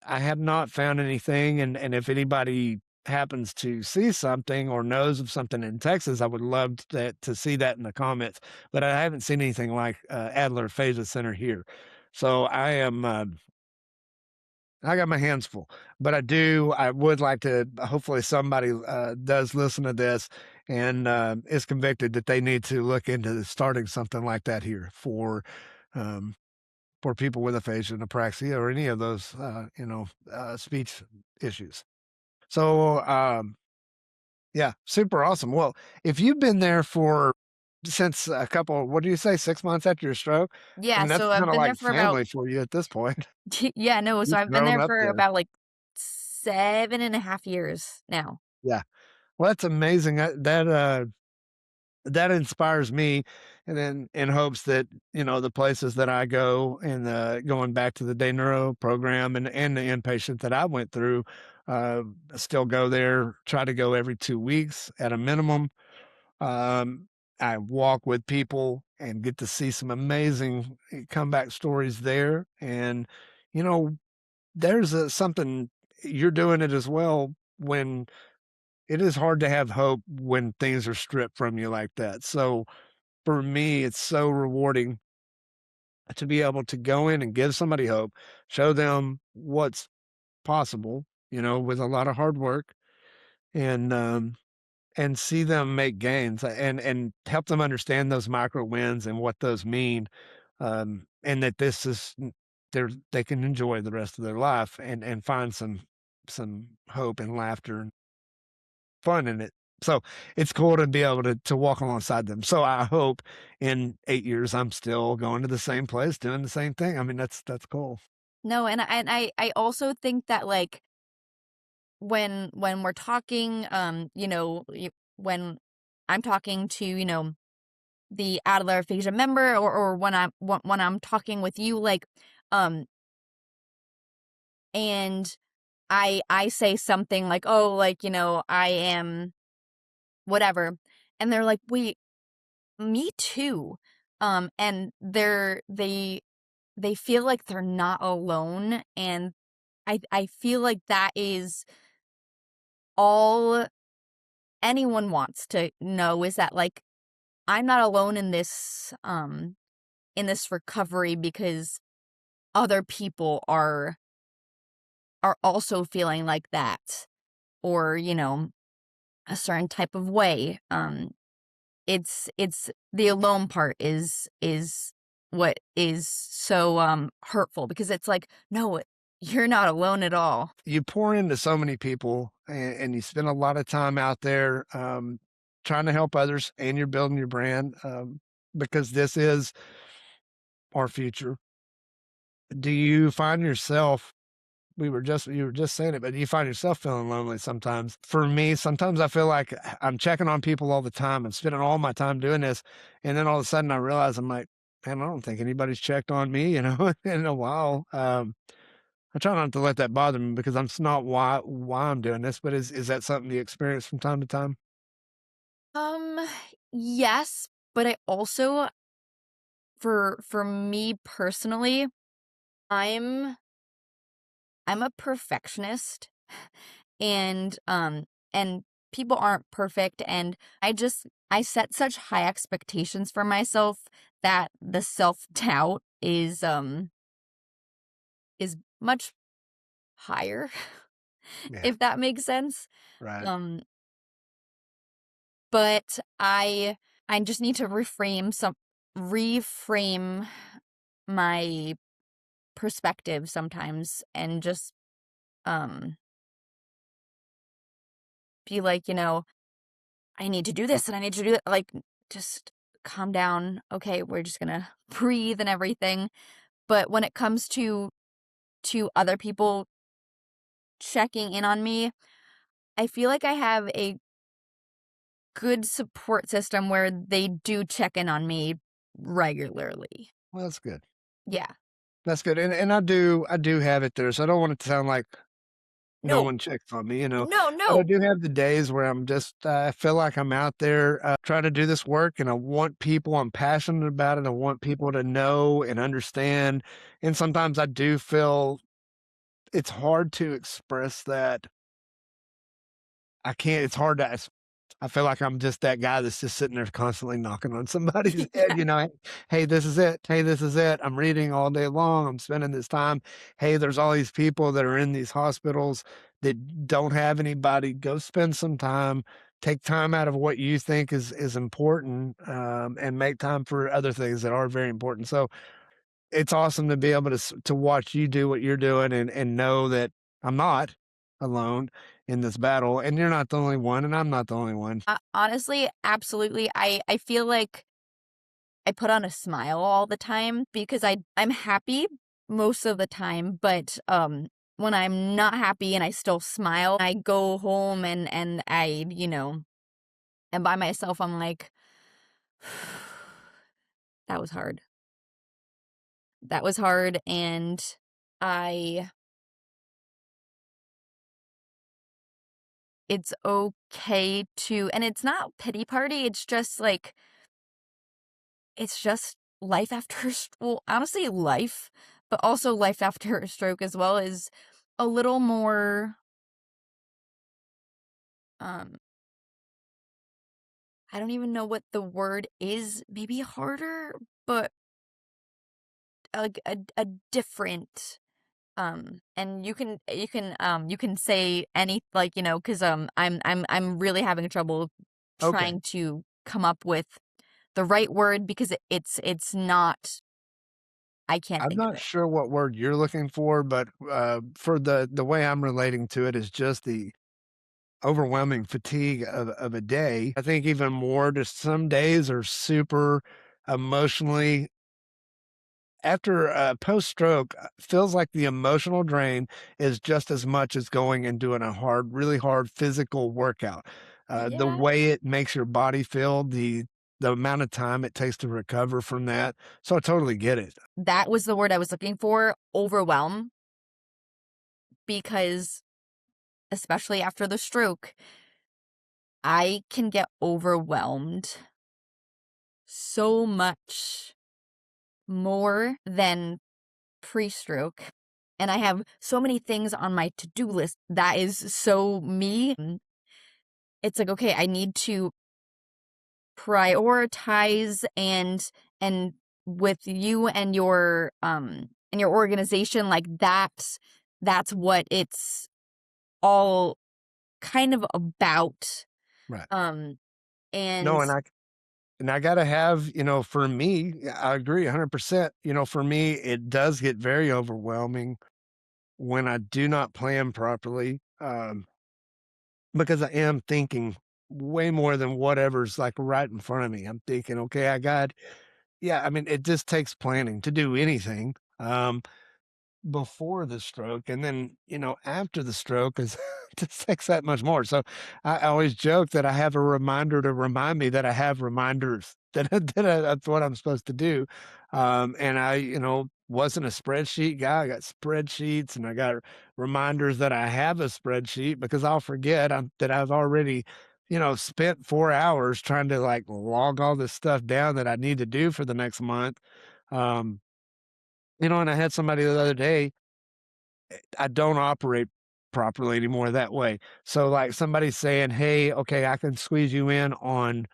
have not found anything, and if anybody happens to see something or knows of something in Texas, I would love to see that in the comments, but I haven't seen anything like, Adler Phase Center here. So I got my hands full, but I would like to hopefully somebody, does listen to this and, is convicted that they need to look into starting something like that here um for people with aphasia and apraxia or any of those, speech issues. So, yeah, super awesome. Well, if you've been there since a couple, what do you say, 6 months after your stroke? I Yeah, mean, that's so I've kind of been like there for about family for you at this point. yeah, no, so You've I've been grown there up for there. about like 7.5 years now. Yeah. Well, that's amazing. That inspires me, and then in hopes that, the places that I go and, going back to the day neuro program and the inpatient that I went through, uh, still go there, try to go every 2 weeks at a minimum. Um, I walk with people and get to see some amazing comeback stories there, and, you know, there's something you're doing it as well when it is hard to have hope when things are stripped from you like that. So, for me, it's so rewarding to be able to go in and give somebody hope, show them what's possible, with a lot of hard work and see them make gains and help them understand those micro wins and what those mean. And that this is they can enjoy the rest of their life and find some hope and laughter and fun in it. So it's cool to be able to walk alongside them. So I hope in 8 years I'm still going to the same place, doing the same thing. I mean, that's cool. No, and I also think that like when we're talking, when I'm talking to, the Adler Aphasia member, or when I'm talking with you, like, um, and I say something like, "Oh, like, I am whatever," and they're like, "Wait, me too," and they feel like they're not alone, and I feel like that is all anyone wants to know, is that like I'm not alone in this recovery, because other people are also feeling like that, or a certain type of way. It's the alone part is what is so hurtful, because it's like, no, you're not alone at all. You pour into so many people and you spend a lot of time out there trying to help others and you're building your brand because this is our future. Do you find yourself you were just saying it, but you find yourself feeling lonely sometimes. For me, sometimes I feel like I'm checking on people all the time and spending all my time doing this, and then all of a sudden I realize I'm like, man, I don't think anybody's checked on me, in a while. I try not to let that bother me because I'm it's not why I'm doing this, but is that something you experience from time to time? Um, yes, but I also for me personally, I'm I'm a perfectionist and people aren't perfect and I set such high expectations for myself that the self-doubt is much higher, Yeah, if that makes sense. right. Um, but I just need to reframe my perspective sometimes and just um be like, I need to do this and I need to do that. Like, just calm down. Okay, we're just gonna breathe and everything. But when it comes to other people checking in on me, I feel like I have a good support system where they do check in on me regularly. Well, that's good. Yeah. That's good, and I do have it there, so I don't want it to sound like no No, one checks on me, no, but I no. do have the days where I'm just, I feel like I'm out there, trying to do this work, and I want people I'm passionate about it, I want people to know and understand, and sometimes I do feel it's hard to express that. I can't it's hard to I feel like I'm just that guy that's just sitting there constantly knocking on somebody's head, Yeah. "Hey, this is it. Hey, this is it. I'm reading all day long. I'm spending this time. Hey, there's all these people that are in these hospitals that don't have anybody. Go spend some time. Take time out of what you think is important, and make time for other things that are very important." So it's awesome to be able to watch you do what you're doing and know that I'm not alone in this battle, and you're not the only one, and I'm not the only one. Honestly, absolutely. I feel like I put on a smile all the time because I'm happy most of the time, but when I'm not happy and I still smile, I go home and I, am by myself, I'm like that was hard. That was hard and I it's okay to and it's not pity party, it's just life after well, honestly, life, but also life after a stroke as well is a little more, um, I don't even know what the word is, maybe harder, but like a different, and you can say any like, because I'm really having trouble Okay. trying to come up with the right word because it's not, I can't I'm think of not it. sure what word you're looking for, but, for the way I'm relating to it is just the overwhelming fatigue of a day. I think even more just some days are super emotionally after a post-stroke, feels like the emotional drain is just as much as going and doing a really hard physical workout. The Yeah. way it makes your body feel, the amount of time it takes to recover from that. So I totally get it. That was the word I was looking for, overwhelm, because especially after the stroke, I can get overwhelmed so much more than pre-stroke. And I have so many things on my to-do list that is so me. It's like, okay, I need to prioritize and with you and your organization, like that's what it's all kind of about. Right. Um, No, and and I gotta have, for me, yeah, I agree 100%. For me, it does get very overwhelming when I do not plan properly, because I am thinking way more than whatever's like right in front of me. I'm thinking, okay, I got, yeah, I mean, it just takes planning to do anything. before the stroke, and then, after the stroke is just takes that much more. So I always joke that I have a reminder to remind me that I have reminders that's what I'm supposed to do. And I, wasn't a spreadsheet guy. I got spreadsheets and I got reminders that I have a spreadsheet because I'll forget that I've already, spent 4 hours trying to like log all this stuff down that I need to do for the next month. Um, and I had somebody the other day, I don't operate properly anymore that way. So, like, somebody saying, "Hey, okay, I can squeeze you in on,"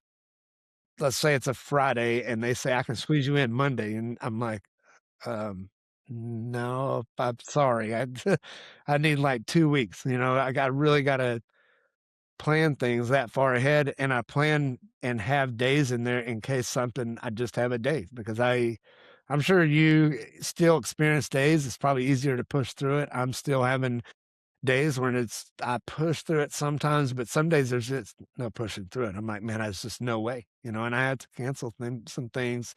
let's say it's a Friday, and they say, "I can squeeze you in Monday," and I'm like, no, I'm sorry. I need, like, 2 weeks, I really gotta plan things that far ahead, and I plan and have days in there in case something I just have a day because I'm sure you still experience days. It's probably easier to push through it. I'm still having days when I push through it sometimes, but some days there's just no pushing through it. I'm like, man, there's just no way, and I had to cancel some things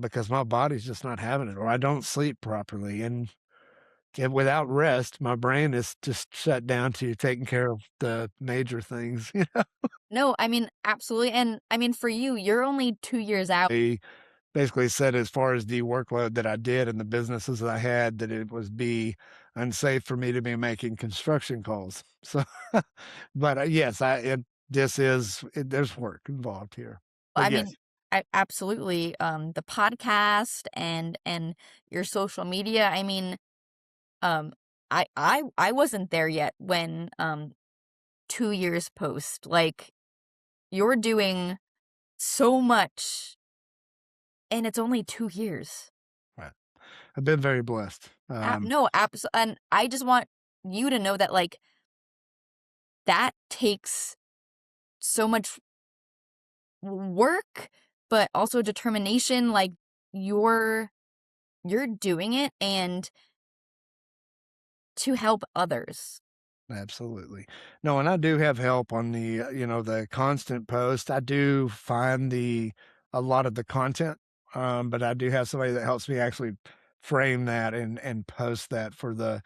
because my body's just not having it, or I don't sleep properly, and without rest, my brain is just shut down to taking care of the major things. No, I mean, absolutely, and I mean, for you, you're only 2 years out. They basically said as far as the workload that I did and the businesses that I had, that it would be unsafe for me to be making construction calls. So, but, yes, there's work involved here. But I yes, mean, absolutely, the podcast and your social media, I mean, um, I wasn't there yet when, 2 years post, like, you're doing so much, and it's only 2 years. right. I've been very blessed. No, and I just want you to know that, like, that takes so much work, but also determination, like, you're you're doing it and to help others. Absolutely. No, and I do have help on the constant post. I do find a lot of the content, but I do have somebody that helps me actually frame that and post that for the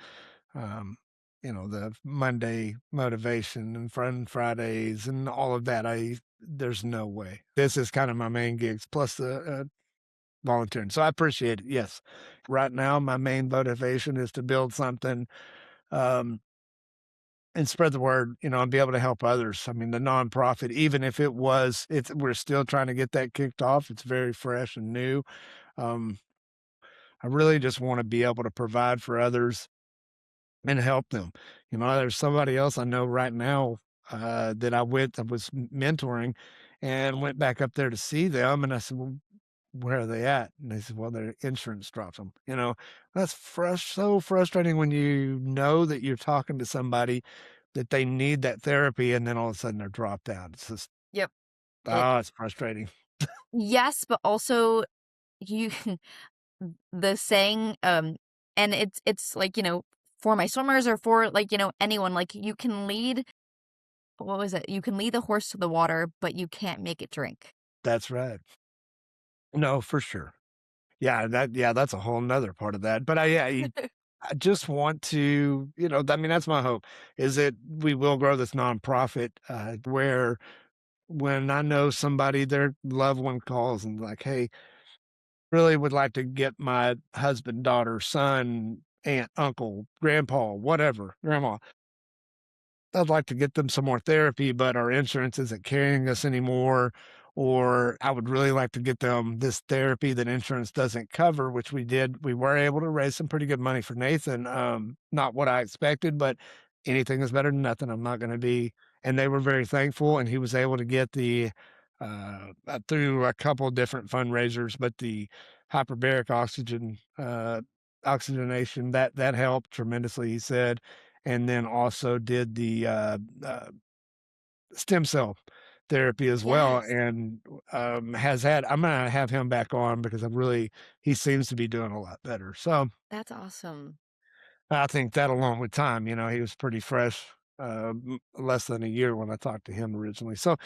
Monday motivation and Fridays and all of that. There's no way. This is kind of my main gigs plus the volunteering. So I appreciate it. Yes. Right now, my main motivation is to build something. Um, and spread the word, and be able to help others. I mean, the nonprofit, even if we're still trying to get that kicked off. It's very fresh and new. Um, I really just want to be able to provide for others and help them. There's somebody else I know right now that I was mentoring and went back up there to see them. And I said, well, where are they at? And they said, well, their insurance dropped them. That's so frustrating when you know that you're talking to somebody that they need that therapy and then all of a sudden they're dropped out. It's just, Yep. It oh, it's frustrating. Yes, but also you the saying, and it's like, for my swimmers or for, like, anyone, like, you can lead what was it? You can lead the horse to the water, but you can't make it drink. That's right. No, for sure. Yeah, that's a whole nother part of that. But I just want to, I mean, that's my hope is that we will grow this nonprofit where when I know somebody, their loved one calls and like, hey, really would like to get my husband, daughter, son, aunt, uncle, grandpa, whatever, grandma, I'd like to get them some more therapy, but our insurance isn't carrying us anymore. Or I would really like to get them this therapy that insurance doesn't cover, which we did. We were able to raise some pretty good money for Nathan. Not what I expected, but anything is better than nothing. I'm not going to be. And they were very thankful. And he was able to get through a couple of different fundraisers, but the hyperbaric oxygenation, that helped tremendously, he said, and then also did the stem cell therapy as well, Yes, and has had. I'm gonna have him back on because he seems to be doing a lot better. So that's awesome. I think that along with time, he was pretty fresh, less than a year when I talked to him originally. So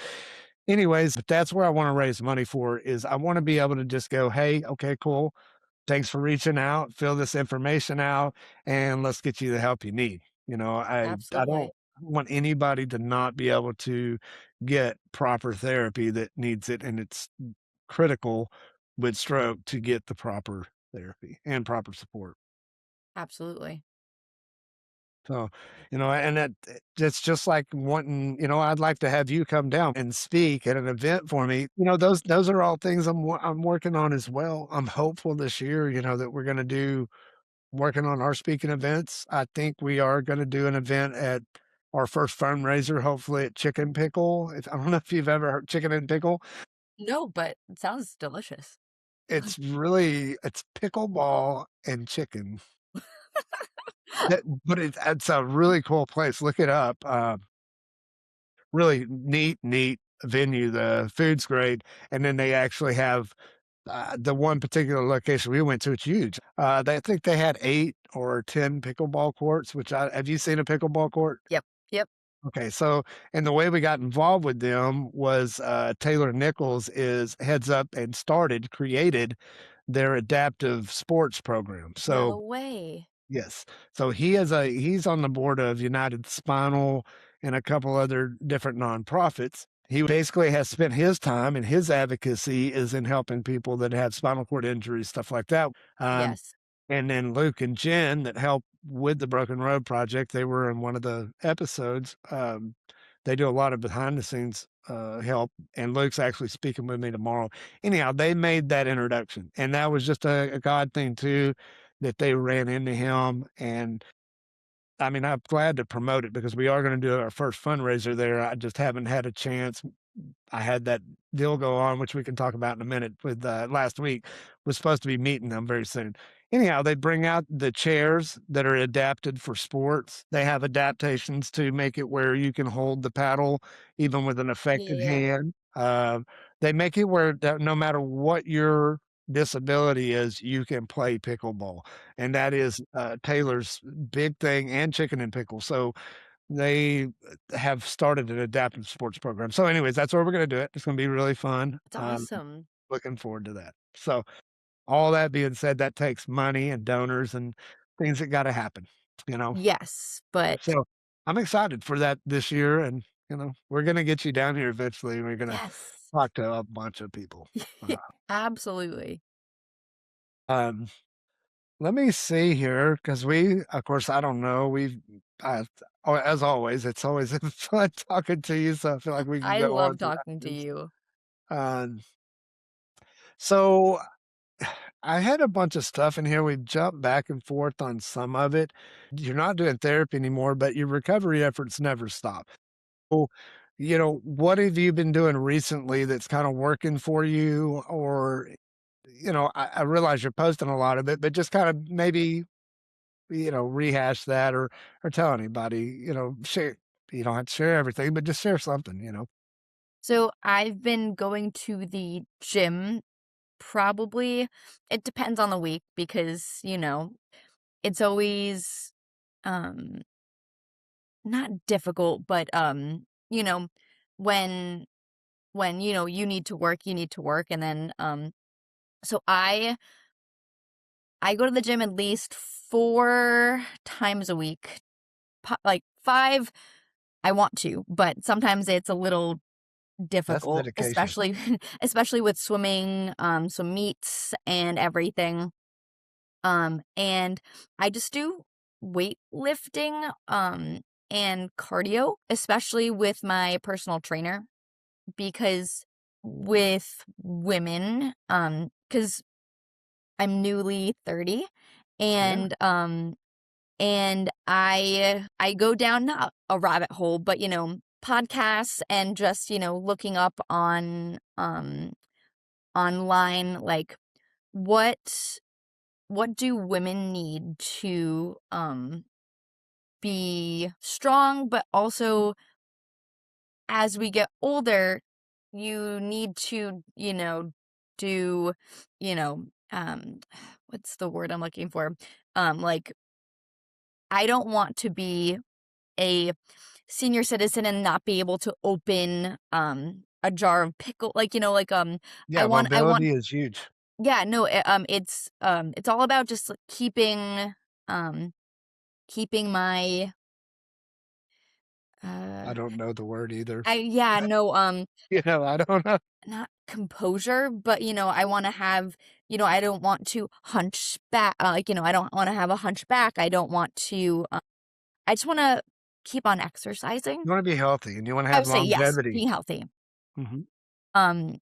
anyways, but that's where I want to raise money for is I want to be able to just go, hey, okay, cool. thanks for reaching out, fill this information out, and let's get you the help you need. I don't Absolutely. want anybody to not be able to get proper therapy that needs it, and it's critical with stroke to get the proper therapy and proper support. Absolutely. So, and it's just like wanting, I'd like to have you come down and speak at an event for me. Those are all things I'm working on as well. I'm hopeful this year, that we're going to do working on our speaking events. I think we are going to do an event at our first fundraiser, hopefully at Chicken Pickle. I don't know if you've ever heard Chicken and Pickle. No, but it sounds delicious. It's pickleball and chicken. But it's a really cool place. Look it up. Really neat venue. The food's great, and then they actually have, the one particular location we went to, it's huge. I think they had 8 or 10 pickleball courts, which I have you seen a pickleball court? Yep. Yep. Okay, so and the way we got involved with them was, Taylor Nichols is heads up and created their adaptive sports program. No So way. yes. So he's on the board of United Spinal and a couple other different nonprofits. He basically has spent his time and his advocacy is in helping people that have spinal cord injuries, stuff like that. Um, Yes. and then Luke and Jen that help with the Broken Road Project, they were in one of the episodes. They do a lot of behind the scenes help, and Luke's actually speaking with me tomorrow. Anyhow, they made that introduction, and that was just a God thing too, that they ran into him. And I mean, I'm glad to promote it because we are going to do our first fundraiser there. I just haven't had a chance. I had that deal go on, which we can talk about in a minute with, last week, was supposed to be meeting them very soon. Anyhow, they bring out the chairs that are adapted for sports. They have adaptations to make it where you can hold the paddle even with an affected Yeah. hand. They make it where that no matter what your disability is, you can play pickleball. And that is, Taylor's big thing, and chicken and pickle. So they have started an adaptive sports program. So anyways, that's where we're gonna do it. It's gonna be really fun. It's awesome. Looking forward to that. So all that being said, that takes money and donors and things that gotta happen, you know? Yes, but So I'm excited for that this year, and, we're gonna get you down here eventually, and we're gonna yes. talk to a bunch of people. Uh, Absolutely. um, Let me see here, because we of course, I don't know, uh, as always, it's always fun talking to you, so I feel like we can I go on love for talking to hours. you. Um, so I had a bunch of stuff in here. We've jumped back and forth on some of it. You're not doing therapy anymore, but your recovery efforts never stop. So, what have you been doing recently that's kind of working for you? Or, I realize you're posting a lot of it, but just kind of maybe, rehash that, or tell anybody, share. You don't have to share everything, but just share something. So I've been going to the gym probably it depends on the week because, it's always um not difficult, but you know, when you need to work, you need to work and then so I go to the gym at least 4 times a week. Like 5 I want to, but sometimes it's a little That's difficult, dedication. especially especially with swimming, some meets and everything. And I just do weightlifting, and cardio, especially with my personal trainer, because with women, because I'm newly 30, Yeah. and I go down not a rabbit hole, but podcasts and just looking up on online like what what do women need to be strong, but also as we get older you need to do you know what's the word I'm looking for, like I don't want to be a senior citizen and not be able to open a jar of pickle, like I Yeah, want mobility is huge. Yeah, no, it's all about just like, um keeping my I uh don't know the word either. I yeah, no, I don't know. not composure, but I want to have, I don't want to hunch back, I don't want to have a hunchback. I don't want to I just want to keep on exercising. You wanna be healthy and you wanna I have would say yes, longevity. being healthy. Mhm. Um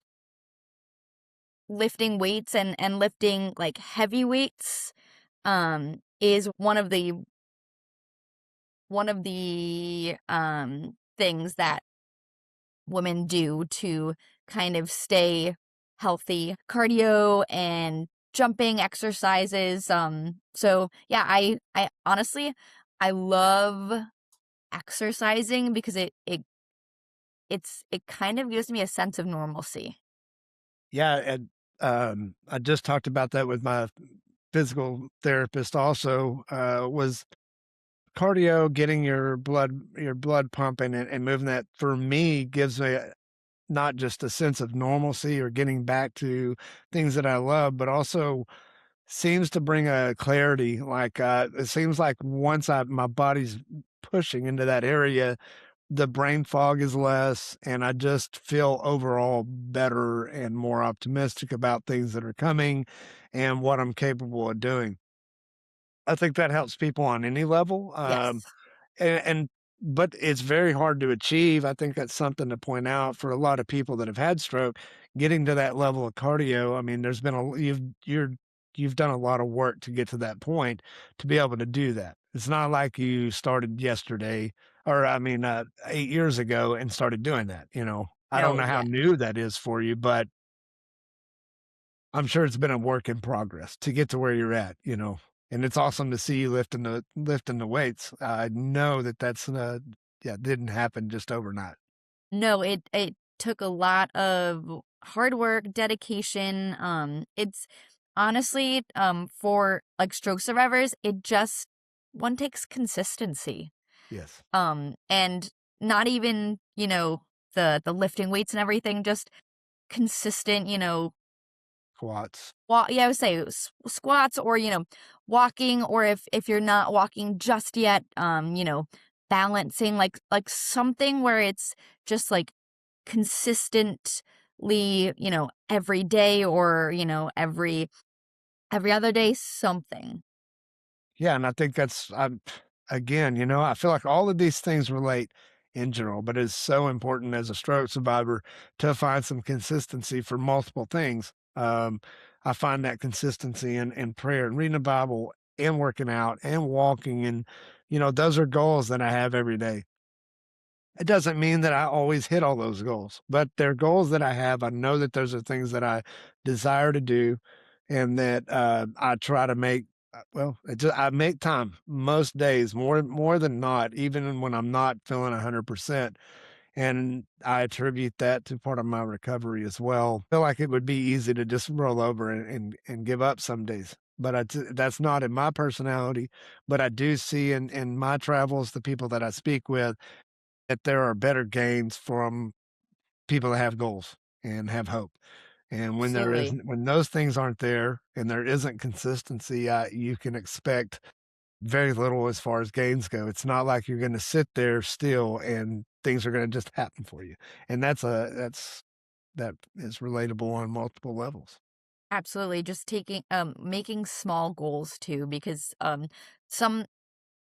Lifting weights and lifting like heavy weights is one of the things that women do to kind of stay healthy. Cardio and jumping exercises. So yeah, I honestly I love exercising because it kind of gives me a sense of normalcy. Yeah, and, I just talked about that with my physical therapist also, was cardio, getting your blood pumping and moving that for me gives me not just a sense of normalcy or getting back to things that I love, but also seems to bring a clarity. Like, it seems like once my body's pushing into that area, the brain fog is less, and I just feel overall better and more optimistic about things that are coming and what I'm capable of doing. I think that helps people on any level. Yes. And but it's very hard to achieve. I think that's something to point out for a lot of people that have had stroke, getting to that level of cardio. I mean, there's been a you've done a lot of work to get to that point to be able to do that. It's not like you started yesterday or I mean, 8 years ago and started doing that. I don't No, know how yeah. new that is for you, but I'm sure it's been a work in progress to get to where you're at. And it's awesome to see you lifting the weights. I know that that's, yeah, didn't happen just overnight. No, it took a lot of hard work, dedication. It's honestly, for like stroke survivors, it just one takes consistency. Yes. And not even, the lifting weights and everything, just consistent, Squats. yeah, I would say squats or, walking, or if you're not walking just yet, balancing like something where it's just like consistently, every day, or, every other day, something. Yeah, and I think that's again, I feel like all of these things relate in general, but it's so important as a stroke survivor to find some consistency for multiple things. I find that consistency in prayer and reading the Bible and working out and walking and those are goals that I have every day. It doesn't mean that I always hit all those goals, but they're goals that I have. I know that those are things that I desire to do and that I try to make. Well, I make time most days, more than not, even when I'm not feeling 100%. And I attribute that to part of my recovery as well. I feel like it would be easy to just roll over and give up some days. But that's not in my personality. But I do see in my travels, the people that I speak with, that there are better gains from people that have goals and have hope. And Absolutely. when those things aren't there and there isn't consistency, you can expect very little as far as gains go. It's not like you're gonna sit there still and things are gonna just happen for you. And that is relatable on multiple levels. Absolutely. Just making small goals too, because some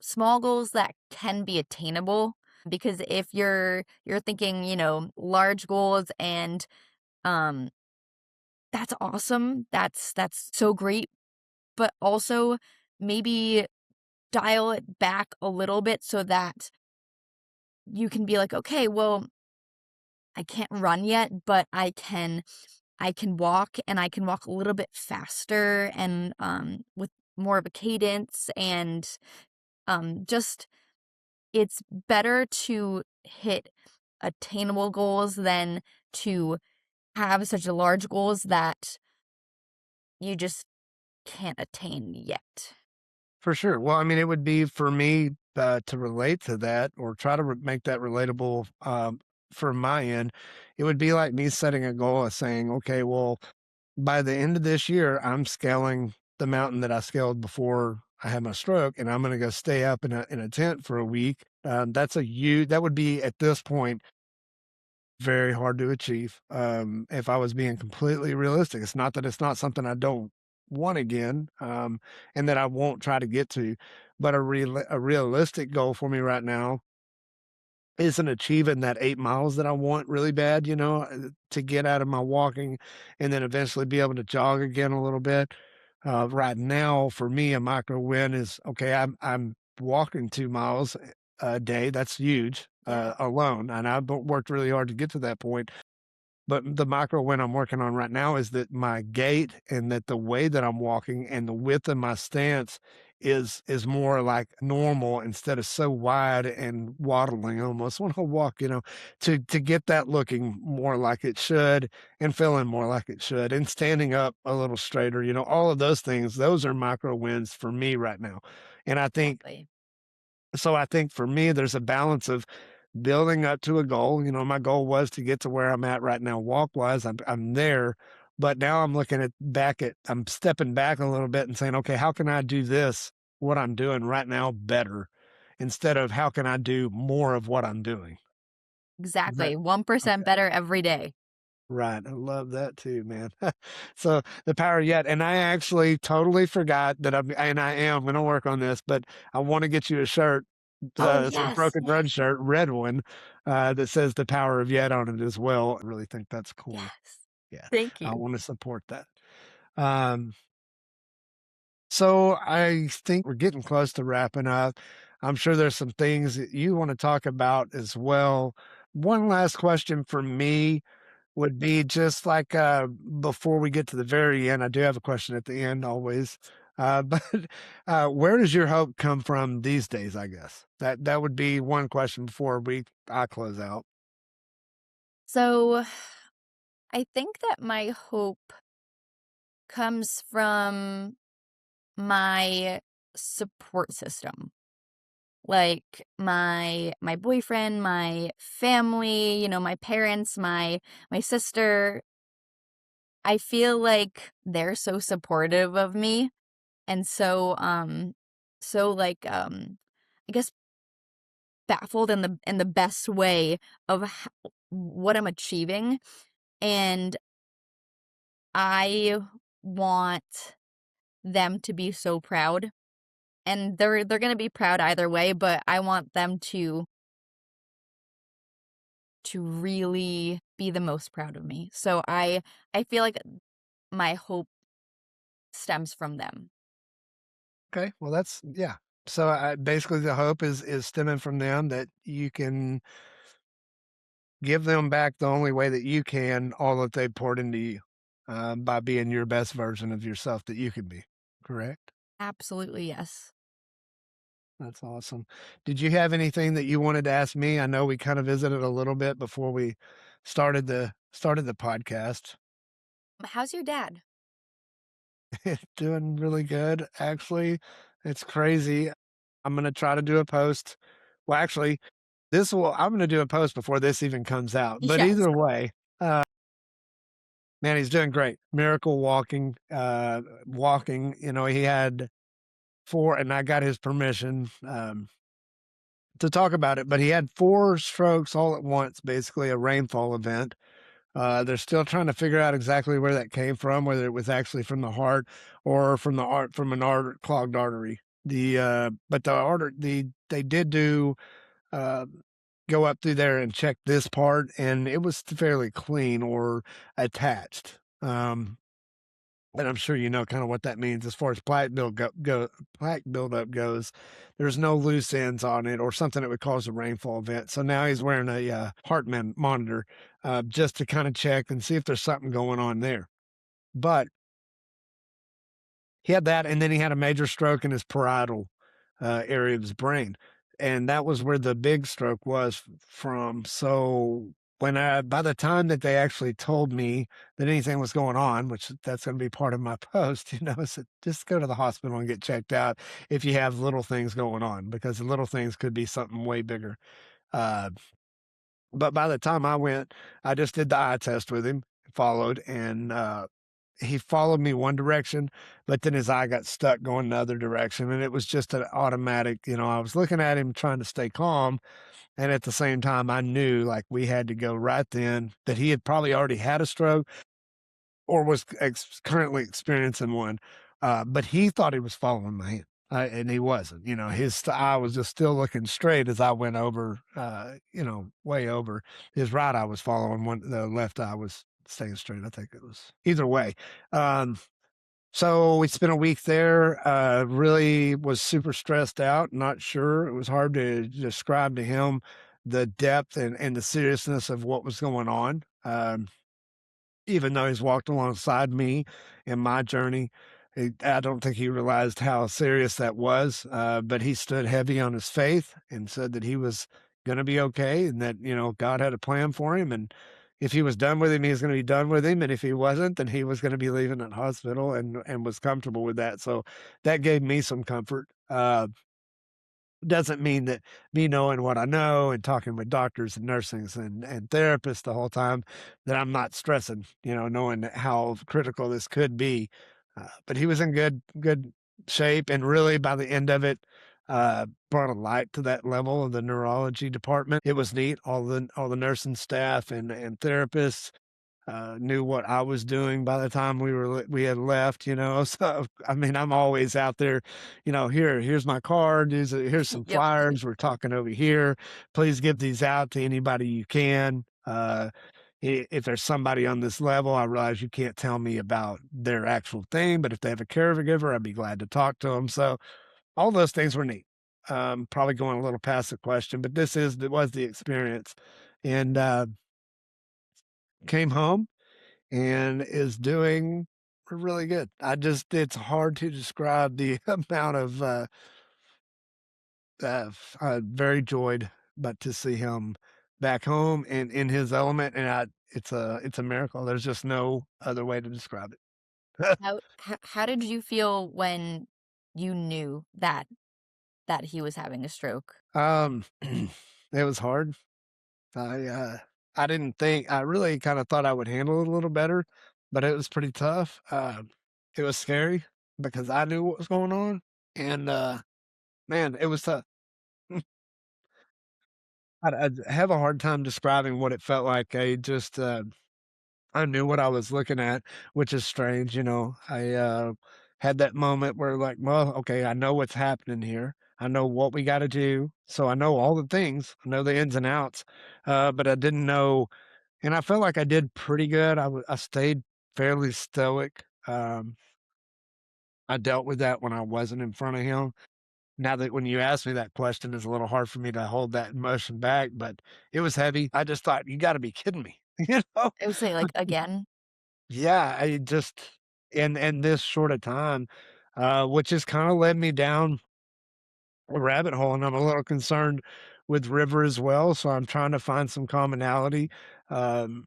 small goals that can be attainable, because if you're thinking, large goals, and um that's awesome, that's so great, but also maybe dial it back a little bit so that you can be like, okay, well, I can't run yet, but I can walk, and I can walk a little bit faster, and with more of a cadence, and just it's better to hit attainable goals than to have such a large goals that you just can't attain yet. For sure. Well, I mean, it would be for me to relate to that or try to make that relatable from my end. It would be like me setting a goal of saying, okay, well, by the end of this year, I'm scaling the mountain that I scaled before I had my stroke, and I'm going to go stay up in a tent for a week. That would be at this point very hard to achieve. If I was being completely realistic, it's not that it's not something I don't want again, and that I won't try to get to, but a realistic goal for me right now isn't achieving that 8 miles that I want really bad, to get out of my walking and then eventually be able to jog again a little bit. Right now, for me, a micro win is, okay, I'm walking 2 miles a day. That's huge, Yeah. alone, and I've worked really hard to get to that point. But the micro win I'm working on right now is that my gait and that the way that I'm walking and the width of my stance is more like normal instead of so wide and waddling almost when I walk, to get that looking more like it should and feeling more like it should and standing up a little straighter, all of those things, those are micro wins for me right now. And Exactly. I think for me, there's a balance of building up to a goal. My goal was to get to where I'm at right now, walk wise. I'm there, but now I'm looking I'm stepping back a little bit and saying, okay, how can I do this, what I'm doing right now, better, instead of how can I do more of what I'm doing? Is that Exactly. 1% okay? better every day. Right. I love that too, man. So the power yet, and I actually totally forgot that and I am going to work on this, but I want to get you a shirt, Oh, it's a yes. broken red shirt, red one, that says the power of yet on it as well. I really think that's cool. Yes. Yeah. Thank I you. want to support that. Um, so I think we're getting close to wrapping up. I'm sure there's some things that you want to talk about as well. One last question for me would be just like, before we get to the very end, I do have a question at the end always. But where does your hope come from these days, I guess? That would be one question before I close out. So I think that my hope comes from my support system. Like my boyfriend, my family, my parents, my sister. I feel like they're so supportive of me and so I guess baffled in the best way of what I'm achieving, and I want them to be so proud, and they're gonna be proud either way, but I want them to really be the most proud of me. So I feel like my hope stems from them. Okay, well yeah. So basically, the hope is stemming from them that you can give them back the only way that you can all that they poured into you, by being your best version of yourself that you can be. Correct. Absolutely, yes. That's awesome. Did you have anything that you wanted to ask me? I know we kind of visited a little bit before we started the podcast. How's your dad? Doing really good, actually. It's crazy. I'm gonna try to do a post. Well, actually, I'm gonna do a post before this even comes out. But Yes. either way, uh, man, he's doing great. Miracle walking. He had four, and I got his permission. To talk about it, but he had 4 strokes all at once, basically a rainfall event. They're still trying to figure out exactly where that came from, whether it was actually from the heart or from an clogged artery. But they did uh, go up through there and check this part, and it was fairly clean or attached. And I'm sure you know kind of what that means as far as plaque buildup goes. There's no loose ends on it or something that would cause a rainfall event. So now he's wearing a monitor, just to kind of check and see if there's something going on there. But he had that, and then he had a major stroke in his parietal area of his brain, and that was where the big stroke was from. So by the time that they actually told me that anything was going on, which that's going to be part of my post, said just go to the hospital and get checked out if you have little things going on, because the little things could be something way bigger. Uh, but by the time I went, I just did the eye test with him, followed, and he followed me one direction, but then his eye got stuck going the other direction, and it was just an automatic, I was looking at him trying to stay calm, and at the same time, I knew, like, we had to go right then, that he had probably already had a stroke or was currently experiencing one, but he thought he was following my hand, and he wasn't. His eye was just still looking straight as I went over, way over. His right eye was following one, the left eye was staying straight. I think it was either way. Um, so we spent a week there. Really was super stressed out, not sure. It was hard to describe to him the depth and the seriousness of what was going on. Even though he's walked alongside me in my journey, I don't think he realized how serious that was. But he stood heavy on his faith and said that he was going to be okay and that, God had a plan for him. And if he was done with him, he was going to be done with him. And if he wasn't, then he was going to be leaving that hospital and was comfortable with that. So that gave me some comfort. Doesn't mean that me knowing what I know and talking with doctors and nurses and therapists the whole time that I'm not stressing, knowing how critical this could be. But he was in good shape, and really by the end of it, brought a light to that level of the neurology department. It was neat. All the nursing staff and therapists knew what I was doing by the time we had left, So I mean, I'm always out there, here's my card, here's some Yep. flyers, we're talking over here. Please give these out to anybody you can. If there's somebody on this level, I realize you can't tell me about their actual thing, but if they have a caregiver, I'd be glad to talk to them. So all those things were neat. Probably going a little past the question, but was the experience. And came home and is doing really good. It's hard to describe the amount of, very joyed, but to see him back home and in his element, and it's a miracle. There's just no other way to describe it. How did you feel when you knew that he was having a stroke? It was hard. I, uh, I didn't think I really kinda thought I would handle it a little better, but it was pretty tough. It was scary because I knew what was going on, and, man, it was tough. I'd have a hard time describing what it felt like. I knew what I was looking at, which is strange, I, had that moment where, like, "Well, okay, I know what's happening here. I know what we gotta do, so I know all the things. I know the ins and outs," but I didn't know, and I felt like I did pretty good. I stayed fairly stoic. I dealt with that when I wasn't in front of him. Now that when you ask me that question, it's a little hard for me to hold that emotion back, but it was heavy. I just thought, "You gotta be kidding me." You know? I would say, like, again? Yeah, I just in this short of time, which has kinda led me down a rabbit hole, and I'm a little concerned with River as well, so I'm trying to find some commonality, um,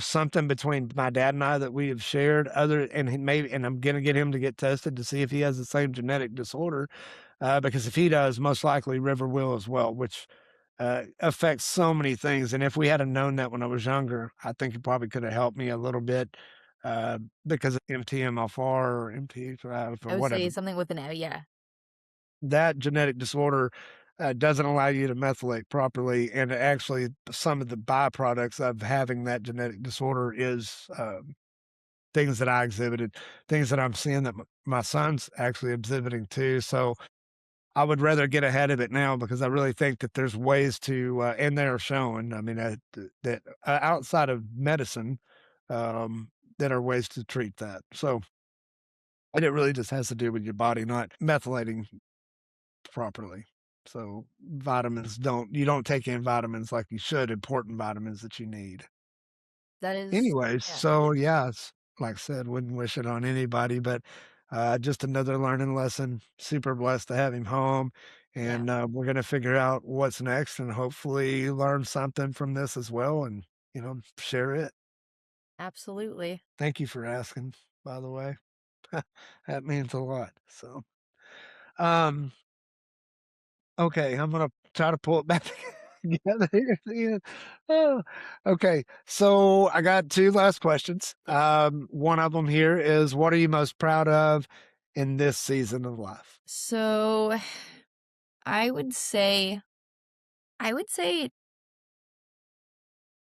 something between my dad and I that we have shared other and he may and I'm gonna get him to get tested to see if he has the same genetic disorder, because if he does, most likely River will as well, which, affects so many things, and if we had known that when I was younger, I think it probably coulda helped me a little bit, because of MTMFR or MTHFR I or would whatever. say something with an A, yeah. That genetic disorder, doesn't allow you to methylate properly, and actually some of the byproducts of having that genetic disorder is, things that I exhibited, things that I'm seeing that my son's actually exhibiting too, so I would rather get ahead of it now because I really think that there's ways to, and they're showing, I mean, that, outside of medicine, that are ways to treat that, so and it really just has to do with your body not methylating properly. So vitamins don't you don't take in vitamins like you should, important vitamins that you need. That is Anyways, yeah, so yeah, it's like I said, wouldn't wish it on anybody, but just another learning lesson. Super blessed to have him home. yeah, And we're gonna figure out what's next and hopefully learn something from this as well and share it. absolutely. Thank you for asking, by the way. That means a lot. Um okay, I'm gonna try to pull it back. together here at the end. Oh, okay. So I got two last questions. One of them here is, what are you most proud of in this season of life? So I would say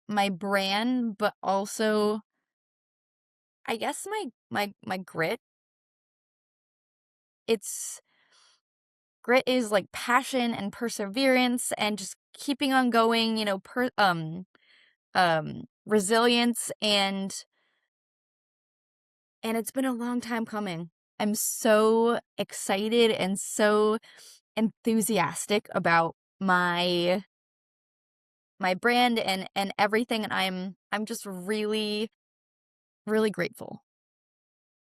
my brand, but also I guess my grit. It's Grit is like passion and perseverance and just keeping on going, resilience, and it's been a long time coming. I'm so excited and so enthusiastic about my brand and everything, and I'm just really, really grateful.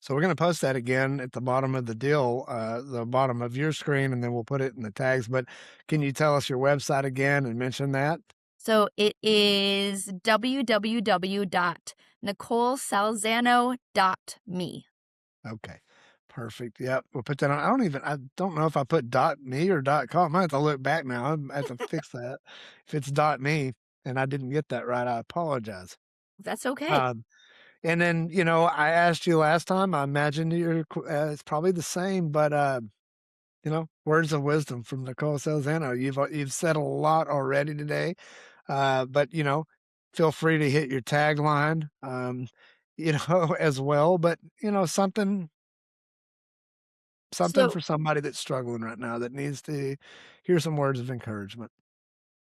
So we're going to post that again at the bottom of the deal, the bottom of your screen, and then we'll put it in the tags. But can you tell us your website again and mention that? So it is www.nicolesalzano.me. Okay. Perfect. Yep. We'll put that on. I don't know if I put .me or .com. I have to look back now. I have to fix that. If it's .me and I didn't get that right, I apologize. That's okay. And then, I asked you last time, I imagine it's probably the same, but, words of wisdom from Nicole Salzano. You've said a lot already today. But, feel free to hit your tagline, as well, but, something So for somebody that's struggling right now that needs to hear some words of encouragement.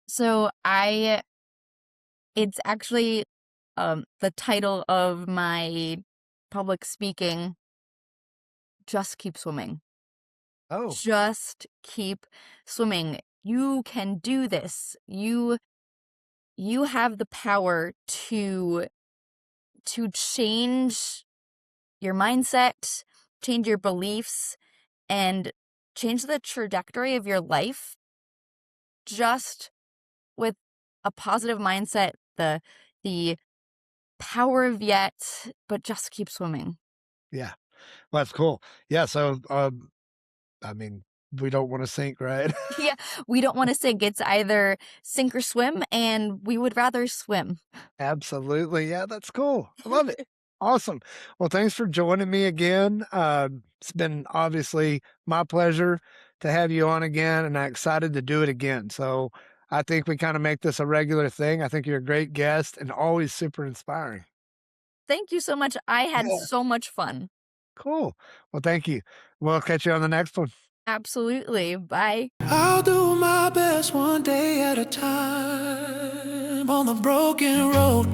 so I it's actually the title of my public speaking, Just Keep Swimming. Oh, Just keep swimming. You can do this. You have the power to change your mindset, change your beliefs, and change the trajectory of your life just with a positive mindset, the power of yet, but just keep swimming. yeah. Well, that's cool. Yeah, so, I mean, we don't wanna sink, right? Yeah, we don't want to sink. It's either sink or swim, and we would rather swim. Absolutely. Yeah, that's cool. I love it. Awesome. Well, thanks for joining me again. It's been obviously my pleasure to have you on again, and I'm excited to do it again. So I think we kind of make this a regular thing. I think you're a great guest and always super inspiring. Thank you so much. I had Yeah. so much fun. Cool. Well, thank you. We'll catch you on the next one. Absolutely. Bye. I'll do my best one day at a time on the broken road,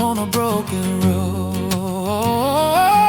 on a broken road.